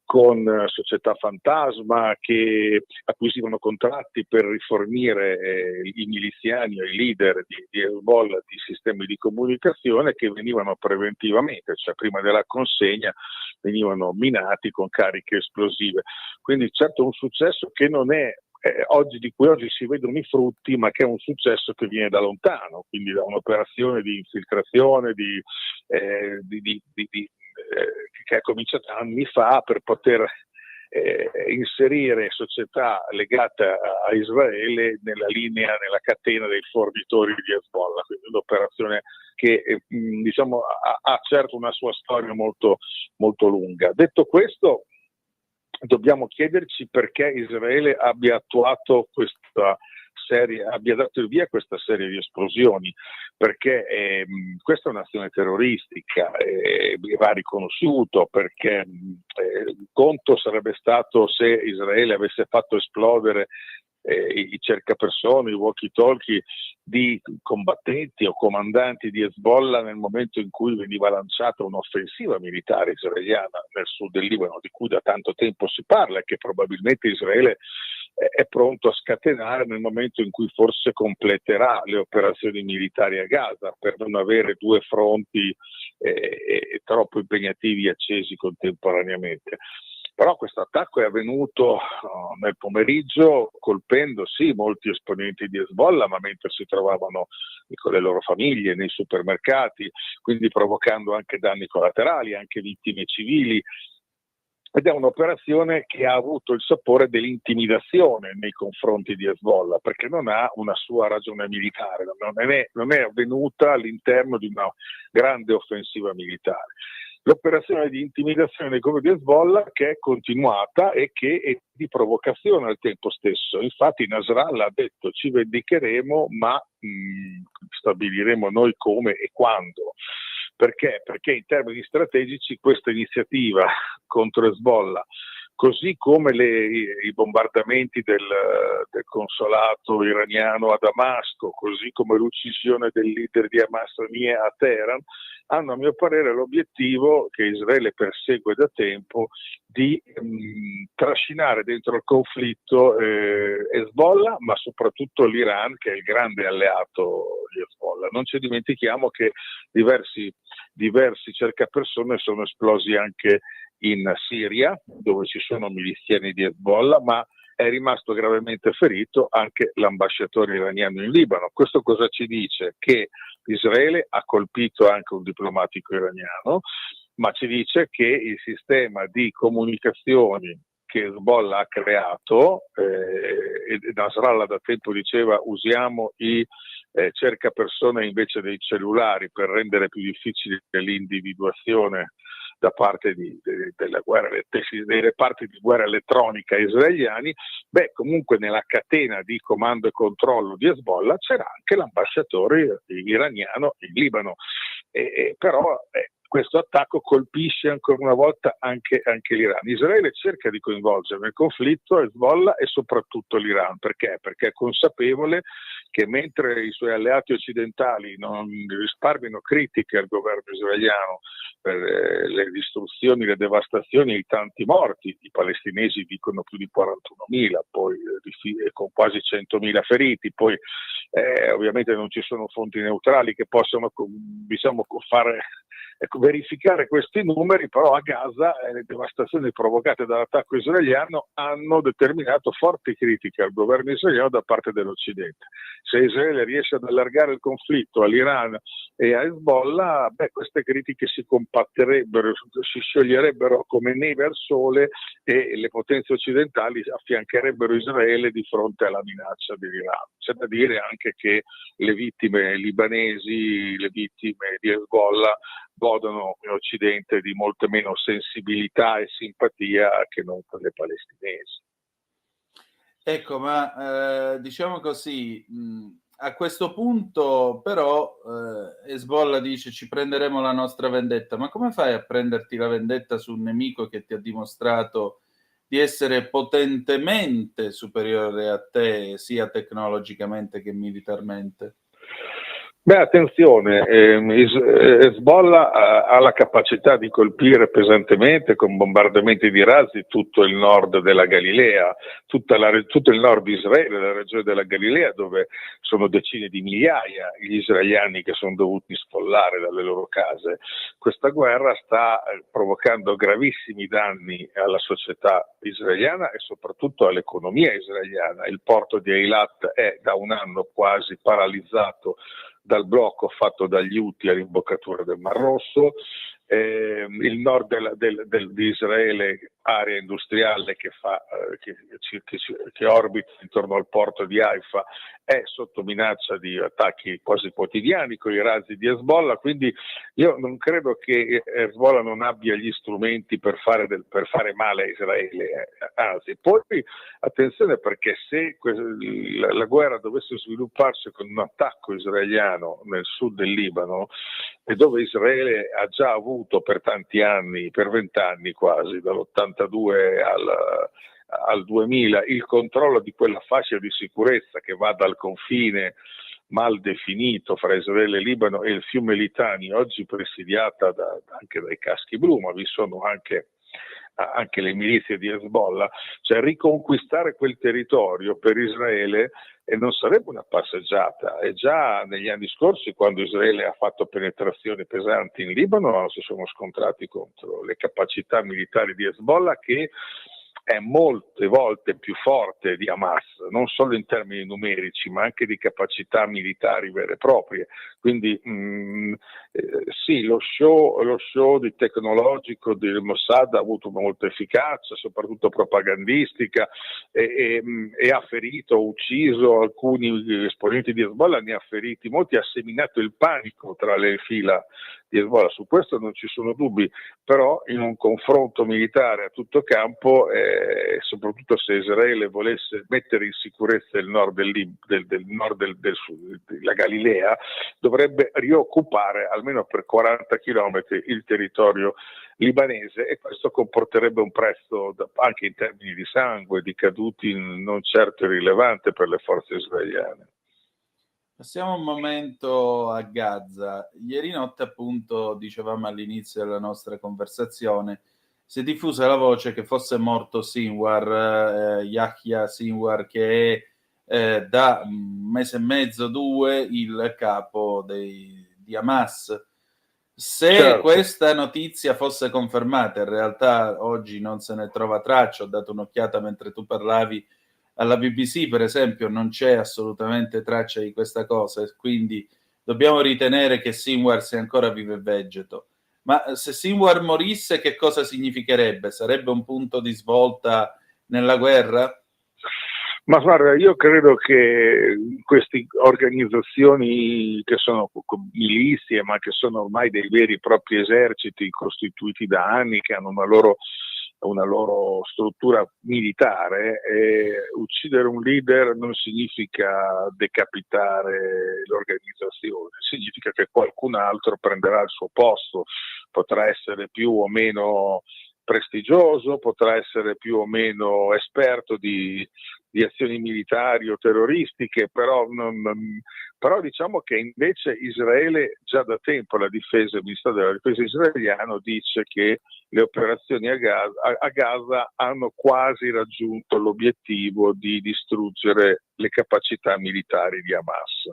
con società fantasma che acquisivano contratti per rifornire i miliziani o i leader di Hezbollah di sistemi di comunicazione che venivano preventivamente, cioè prima della consegna, venivano minati con cariche esplosive. Quindi certo un successo che non è di cui oggi si vedono i frutti, ma che è un successo che viene da lontano, quindi da un'operazione di infiltrazione che è cominciata anni fa per poter inserire società legate a Israele nella catena dei fornitori di Hezbollah, quindi un'operazione che diciamo ha certo una sua storia molto, molto lunga. Detto questo, dobbiamo chiederci perché Israele abbia dato il via a questa serie di esplosioni, perché questa è un'azione terroristica, va riconosciuto, perché il conto sarebbe stato se Israele avesse fatto esplodere i cercapersone, i walkie-talkie di combattenti o comandanti di Hezbollah nel momento in cui veniva lanciata un'offensiva militare israeliana nel sud del Libano, di cui da tanto tempo si parla e che probabilmente Israele è pronto a scatenare nel momento in cui forse completerà le operazioni militari a Gaza, per non avere due fronti troppo impegnativi e accesi contemporaneamente. Però questo attacco è avvenuto nel pomeriggio, colpendo sì molti esponenti di Hezbollah, ma mentre si trovavano con le loro famiglie nei supermercati, quindi provocando anche danni collaterali, anche vittime civili. Ed è un'operazione che ha avuto il sapore dell'intimidazione nei confronti di Hezbollah, perché non ha una sua ragione militare, non è avvenuta all'interno di una grande offensiva militare. L'operazione di intimidazione nei confronti di Hezbollah che è continuata e che è di provocazione al tempo stesso. Infatti Nasrallah ha detto: ci vendicheremo, ma stabiliremo noi come e quando. Perché? Perché in termini strategici questa iniziativa contro Hezbollah così come i bombardamenti del consolato iraniano a Damasco, così come l'uccisione del leader di Hamas a Teheran, hanno a mio parere l'obiettivo che Israele persegue da tempo di trascinare dentro il conflitto Hezbollah, ma soprattutto l'Iran, che è il grande alleato di Hezbollah. Non ci dimentichiamo che diversi cercapersone sono esplosi anche in Siria, dove ci sono miliziani di Hezbollah, ma è rimasto gravemente ferito anche l'ambasciatore iraniano in Libano. Questo cosa ci dice? Che Israele ha colpito anche un diplomatico iraniano, ma ci dice che il sistema di comunicazioni che Hezbollah ha creato, e Nasrallah da tempo diceva usiamo i cercapersone invece dei cellulari per rendere più difficile l'individuazione da parte della guerra, dei reparti di guerra elettronica israeliani. Comunque nella catena di comando e controllo di Hezbollah c'era anche l'ambasciatore iraniano in Libano, però questo attacco colpisce ancora una volta anche l'Iran. Israele cerca di coinvolgere nel conflitto Hezbollah e soprattutto l'Iran. Perché? Perché è consapevole che mentre i suoi alleati occidentali non risparmiano critiche al governo israeliano per le distruzioni, le devastazioni e i tanti morti, i palestinesi dicono più di 41.000, poi con quasi 100.000 feriti, poi ovviamente non ci sono fonti neutrali che possano verificare questi numeri, però a Gaza le devastazioni provocate dall'attacco israeliano hanno determinato forti critiche al governo israeliano da parte dell'Occidente. Se Israele riesce ad allargare il conflitto all'Iran e a Hezbollah, queste critiche si compatterebbero, si scioglierebbero come neve al sole e le potenze occidentali affiancherebbero Israele di fronte alla minaccia dell'Iran. C'è da dire anche che le vittime libanesi, le vittime di Hezbollah godono in Occidente di molte meno sensibilità e simpatia che non quelle palestinesi. Ecco, ma diciamo così, a questo punto però Hezbollah dice ci prenderemo la nostra vendetta, ma come fai a prenderti la vendetta su un nemico che ti ha dimostrato di essere potentemente superiore a te, sia tecnologicamente che militarmente? Attenzione, Hezbollah ha la capacità di colpire pesantemente con bombardamenti di razzi tutto il nord della Galilea, tutto il nord di Israele, la regione della Galilea, dove sono decine di migliaia gli israeliani che sono dovuti sfollare dalle loro case. Questa guerra sta provocando gravissimi danni alla società israeliana e soprattutto all'economia israeliana. Il porto di Eilat è da un anno quasi paralizzato dal blocco fatto dagli Houthi all'imboccatura del Mar Rosso. Il nord di Israele, area industriale che orbita intorno al porto di Haifa, è sotto minaccia di attacchi quasi quotidiani con i razzi di Hezbollah, quindi io non credo che Hezbollah non abbia gli strumenti per fare male a Israele, anzi. Poi attenzione, perché se la guerra dovesse svilupparsi con un attacco israeliano nel sud del Libano, e dove Israele ha già avuto per tanti anni, per 20 anni quasi, dall'82 al 2000, il controllo di quella fascia di sicurezza che va dal confine mal definito fra Israele e Libano e il fiume Litani, oggi presidiata anche dai caschi blu, ma vi sono anche le milizie di Hezbollah, cioè riconquistare quel territorio per Israele non sarebbe una passeggiata. E già negli anni scorsi, quando Israele ha fatto penetrazioni pesanti in Libano, si sono scontrati contro le capacità militari di Hezbollah, che è molte volte più forte di Hamas, non solo in termini numerici, ma anche di capacità militari vere e proprie. Quindi sì, lo show di tecnologico del Mossad ha avuto molta efficacia, soprattutto propagandistica, e ha ferito, ucciso alcuni esponenti di Hezbollah, ne ha feriti molti, ha seminato il panico tra le fila di Hezbollah, su questo non ci sono dubbi, però in un confronto militare a tutto campo, soprattutto se Israele volesse mettere in sicurezza il nord del sud, la Galilea, dovrebbe rioccupare almeno per 40 chilometri il territorio libanese, e questo comporterebbe un prezzo anche in termini di sangue, di caduti non certo irrilevante per le forze israeliane. Passiamo un momento a Gaza. Ieri notte, appunto, dicevamo all'inizio della nostra conversazione, si è diffusa la voce che fosse morto Sinwar, Yahya Sinwar, che è da un mese e mezzo, 2, il capo di Hamas. Se questa notizia fosse confermata, in realtà oggi non se ne trova traccia, ho dato un'occhiata mentre tu parlavi alla BBC, per esempio, non c'è assolutamente traccia di questa cosa, e quindi dobbiamo ritenere che Sinwar sia ancora vivo e vegeto. Ma se Sinwar morisse, che cosa significherebbe? Sarebbe un punto di svolta nella guerra? Ma guarda, io credo che queste organizzazioni che sono milizie, ma che sono ormai dei veri e propri eserciti costituiti da anni, che hanno una loro struttura militare, uccidere un leader non significa decapitare l'organizzazione, significa che qualcun altro prenderà il suo posto, potrà essere più o meno prestigioso, potrà essere più o meno esperto di azioni militari o terroristiche, però diciamo che invece Israele già da tempo, il Ministero della Difesa israeliano dice che le operazioni a Gaza hanno quasi raggiunto l'obiettivo di distruggere le capacità militari di Hamas,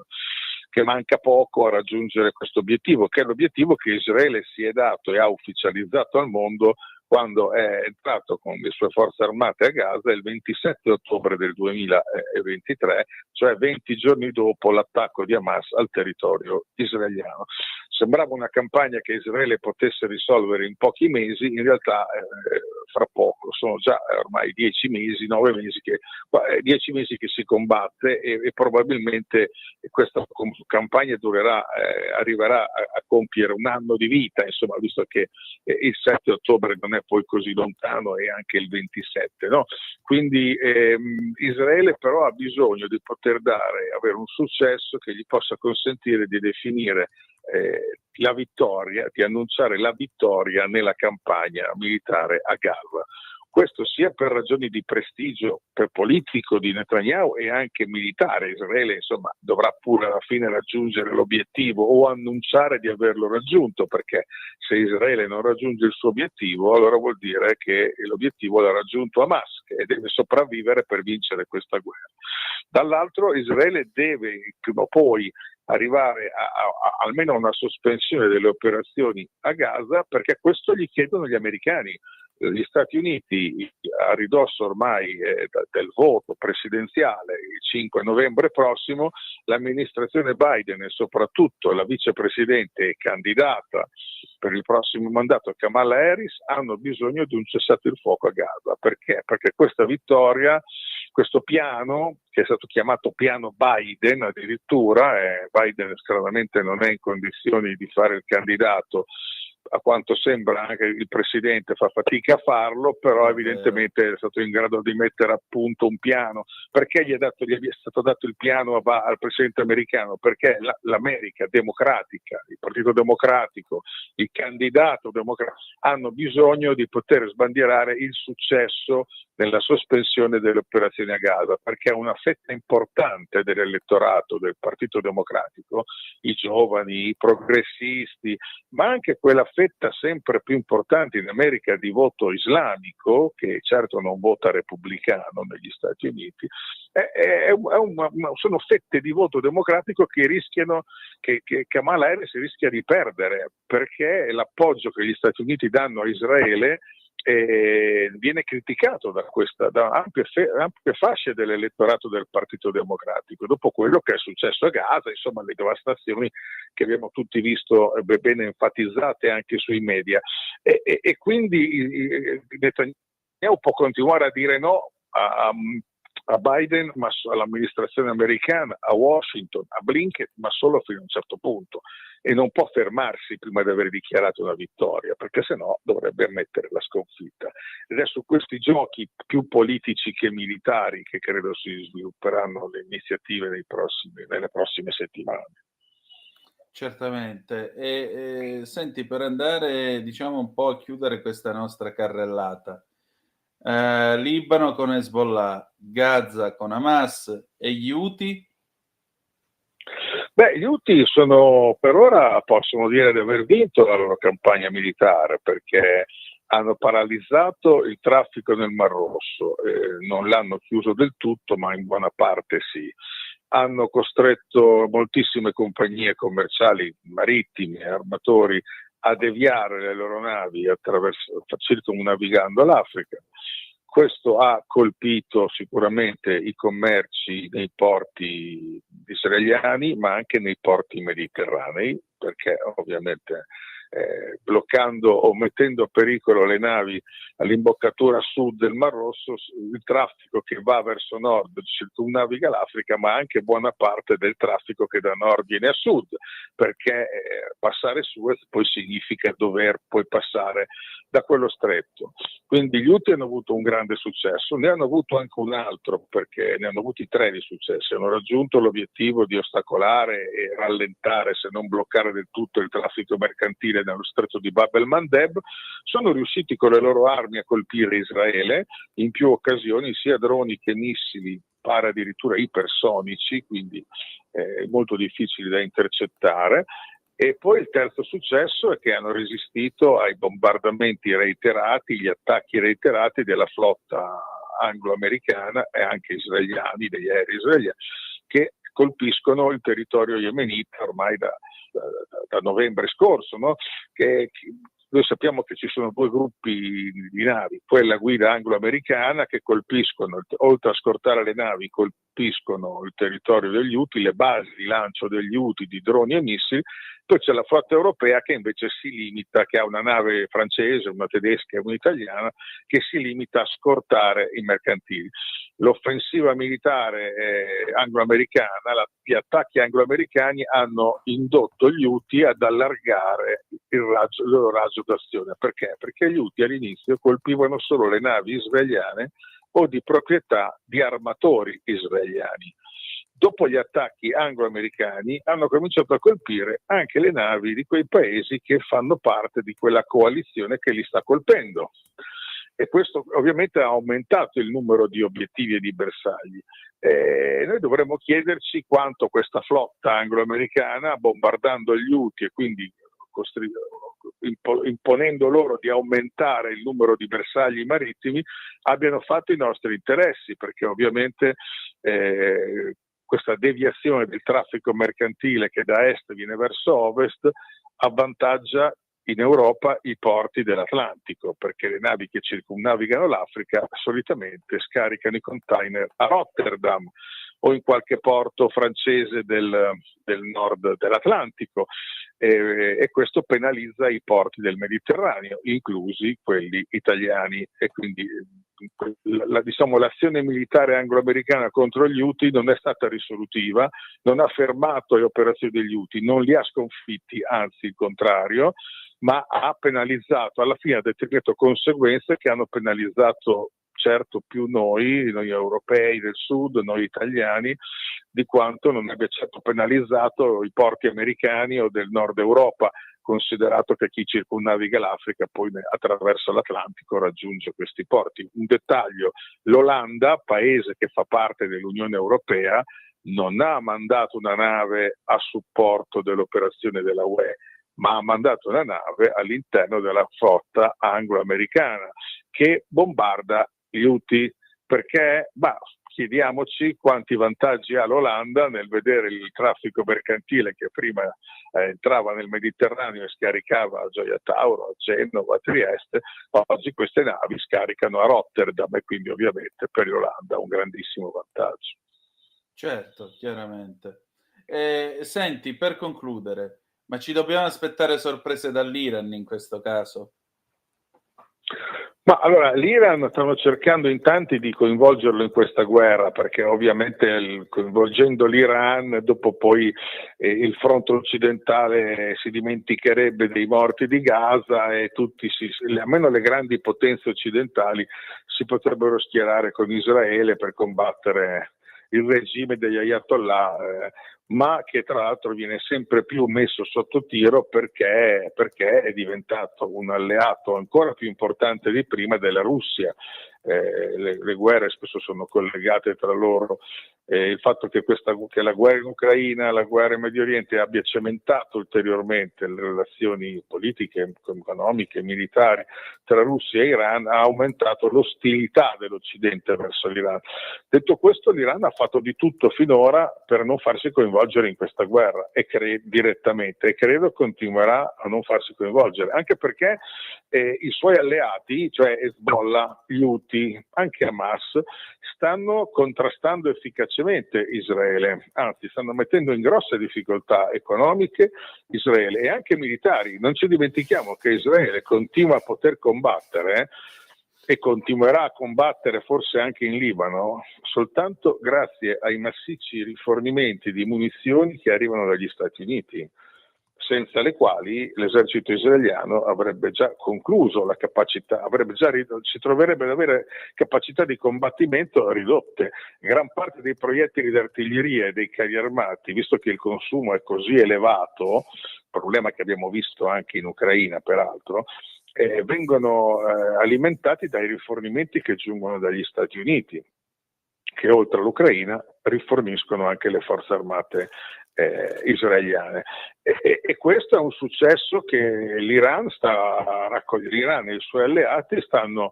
che manca poco a raggiungere questo obiettivo, che è l'obiettivo che Israele si è dato e ha ufficializzato al mondo quando è entrato con le sue forze armate a Gaza il 27 ottobre del 2023, cioè 20 giorni dopo l'attacco di Hamas al territorio israeliano. Sembrava una campagna che Israele potesse risolvere in pochi mesi, in realtà fra poco, sono già ormai 10 mesi, 9 mesi 10 mesi che si combatte, e probabilmente questa campagna arriverà a compiere un anno di vita, insomma, visto che il 7 ottobre non è poi così lontano, e anche il 27, no? Quindi Israele però ha bisogno di poter avere un successo che gli possa consentire di definire la vittoria, di annunciare la vittoria nella campagna militare a Gaza. Questo sia per ragioni di prestigio politico di Netanyahu e anche militare. Israele, insomma, dovrà pure alla fine raggiungere l'obiettivo o annunciare di averlo raggiunto, perché se Israele non raggiunge il suo obiettivo, allora vuol dire che l'obiettivo l'ha raggiunto Hamas, che deve sopravvivere per vincere questa guerra. Dall'altro, Israele deve prima o poi arrivare a almeno una sospensione delle operazioni a Gaza, perché questo gli chiedono gli americani. Gli Stati Uniti, a ridosso ormai del voto presidenziale il 5 novembre prossimo, l'amministrazione Biden e soprattutto la vicepresidente e candidata per il prossimo mandato Kamala Harris hanno bisogno di un cessate il fuoco a Gaza. Perché? Perché questa vittoria, questo piano, che è stato chiamato piano Biden addirittura, Biden stranamente non è in condizioni di fare il candidato, a quanto sembra anche il presidente fa fatica a farlo, però evidentemente è stato in grado di mettere a punto un piano. Perché gli è stato dato il piano al presidente americano? Perché l'America democratica, il Partito Democratico, il candidato democratico hanno bisogno di poter sbandierare il successo nella sospensione delle operazioni a Gaza, perché una fetta importante dell'elettorato del Partito Democratico, i giovani, i progressisti, ma anche quella fetta sempre più importante in America di voto islamico, che certo non vota repubblicano negli Stati Uniti, sono fette di voto democratico che rischiano, che Kamala Harris rischia di perdere, perché l'appoggio che gli Stati Uniti danno a Israele viene criticato da ampie fasce dell'elettorato del Partito Democratico, dopo quello che è successo a Gaza, insomma le devastazioni che abbiamo tutti visto bene enfatizzate anche sui media, e quindi Netanyahu può continuare a dire no a Biden, ma all'amministrazione americana, a Washington, a Blinken, ma solo fino a un certo punto, e non può fermarsi prima di aver dichiarato una vittoria, perché sennò dovrebbe ammettere la sconfitta. Ed è su questi giochi più politici che militari che credo si svilupperanno le iniziative nelle prossime settimane. Certamente. Senti, per andare, diciamo, un po' a chiudere questa nostra carrellata, Libano con Hezbollah, Gaza con Hamas e gli Houthi? Beh, gli Houthi per ora possono dire di aver vinto la loro campagna militare, perché hanno paralizzato il traffico nel Mar Rosso, non l'hanno chiuso del tutto, ma in buona parte sì. Hanno costretto moltissime compagnie commerciali marittime e armatori a deviare le loro navi circumnavigando l'Africa. Questo ha colpito sicuramente i commerci nei porti israeliani, ma anche nei porti mediterranei, perché ovviamente bloccando o mettendo a pericolo le navi all'imboccatura sud del Mar Rosso, il traffico che va verso nord circumnaviga l'Africa, ma anche buona parte del traffico che da nord viene a sud, perché passare Suez poi significa dover poi passare da quello stretto. Quindi gli Houthi hanno avuto un grande successo, ne hanno avuto anche un altro, perché ne hanno avuti 3 di successi. Hanno raggiunto l'obiettivo di ostacolare e rallentare, se non bloccare del tutto, il traffico mercantile nello stretto di Bab el-Mandeb. Sono riusciti con le loro armi a colpire Israele in più occasioni, sia droni che missili, pare addirittura ipersonici, quindi molto difficili da intercettare. E poi il terzo successo è che hanno resistito ai bombardamenti reiterati, gli attacchi reiterati della flotta anglo-americana e anche israeliani, degli aerei israeliani, che colpiscono il territorio yemenita ormai da novembre scorso, no? Noi sappiamo che ci sono 2 gruppi di navi, quella guida anglo-americana che colpiscono, oltre a scortare le navi, colpiscono il territorio degli Houthi, le basi di lancio degli Houthi di droni e missili. Poi c'è la flotta europea che invece si limita, che ha una nave francese, una tedesca e un'italiana, che si limita a scortare i mercantili. L'offensiva militare anglo-americana, gli attacchi anglo-americani hanno indotto gli Houthi ad allargare il loro raggio d'azione. Perché? Perché gli Houthi all'inizio colpivano solo le navi israeliane o di proprietà di armatori israeliani. Dopo gli attacchi anglo-americani hanno cominciato a colpire anche le navi di quei paesi che fanno parte di quella coalizione che li sta colpendo. E questo ovviamente ha aumentato il numero di obiettivi e di bersagli. Noi dovremmo chiederci quanto questa flotta anglo-americana, bombardando gli Houthi e quindi imponendo loro di aumentare il numero di bersagli marittimi, abbiano fatto i nostri interessi, perché ovviamente questa deviazione del traffico mercantile che da est viene verso ovest avvantaggia in Europa i porti dell'Atlantico, perché le navi che circumnavigano l'Africa solitamente scaricano i container a Rotterdam o in qualche porto francese del nord dell'Atlantico, e questo penalizza i porti del Mediterraneo, inclusi quelli italiani, e quindi l'azione militare anglo-americana contro gli Houthi non è stata risolutiva, non ha fermato le operazioni degli Houthi, non li ha sconfitti, anzi il contrario, ma ha penalizzato, alla fine ha determinato conseguenze che hanno penalizzato certo più noi europei del sud, noi italiani, di quanto non abbia certo penalizzato i porti americani o del nord Europa, considerato che chi circumnaviga l'Africa poi attraverso l'Atlantico raggiunge questi porti. Un dettaglio: l'Olanda, paese che fa parte dell'Unione Europea, non ha mandato una nave a supporto dell'operazione della UE, ma ha mandato una nave all'interno della flotta anglo-americana che bombarda gli Houthi. Perché? Chiediamoci quanti vantaggi ha l'Olanda nel vedere il traffico mercantile che prima entrava nel Mediterraneo e scaricava a Gioia Tauro, a Genova, a Trieste. Oggi queste navi scaricano a Rotterdam, e quindi ovviamente per l'Olanda un grandissimo vantaggio. Certo, chiaramente. Senti, per concludere, ma ci dobbiamo aspettare sorprese dall'Iran in questo caso? Ma allora l'Iran stanno cercando in tanti di coinvolgerlo in questa guerra, perché ovviamente coinvolgendo l'Iran dopo poi il fronte occidentale si dimenticherebbe dei morti di Gaza e almeno le grandi potenze occidentali si potrebbero schierare con Israele per combattere il regime degli Ayatollah, ma che tra l'altro viene sempre più messo sotto tiro perché è diventato un alleato ancora più importante di prima della Russia. Le guerre spesso sono collegate tra loro. Il fatto che la guerra in Ucraina, la guerra in Medio Oriente abbia cementato ulteriormente le relazioni politiche, economiche, militari tra Russia e Iran ha aumentato l'ostilità dell'Occidente verso l'Iran. Detto questo, l'Iran ha fatto di tutto finora per non farsi coinvolgere in questa guerra direttamente, e credo continuerà a non farsi coinvolgere, anche perché i suoi alleati, cioè Hezbollah, gli Houthi, anche Hamas, stanno contrastando efficacemente Israele, anzi stanno mettendo in grosse difficoltà economiche Israele e anche militari. Non ci dimentichiamo che Israele continua a poter combattere e continuerà a combattere forse anche in Libano soltanto grazie ai massicci rifornimenti di munizioni che arrivano dagli Stati Uniti, senza le quali l'esercito israeliano avrebbe già concluso la capacità, si troverebbe ad avere capacità di combattimento ridotte. Gran parte dei proiettili d'artiglieria e dei carri armati, visto che il consumo è così elevato, problema che abbiamo visto anche in Ucraina peraltro, vengono alimentati dai rifornimenti che giungono dagli Stati Uniti, che oltre all'Ucraina riforniscono anche le forze armate israeliane. E questo è un successo che l'Iran e i suoi alleati stanno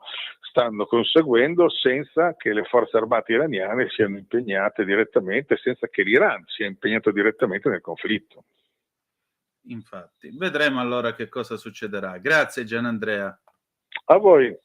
conseguendo senza che le forze armate iraniane siano impegnate direttamente, senza che l'Iran sia impegnato direttamente nel conflitto. Infatti, vedremo allora che cosa succederà. Grazie Gianandrea. A voi.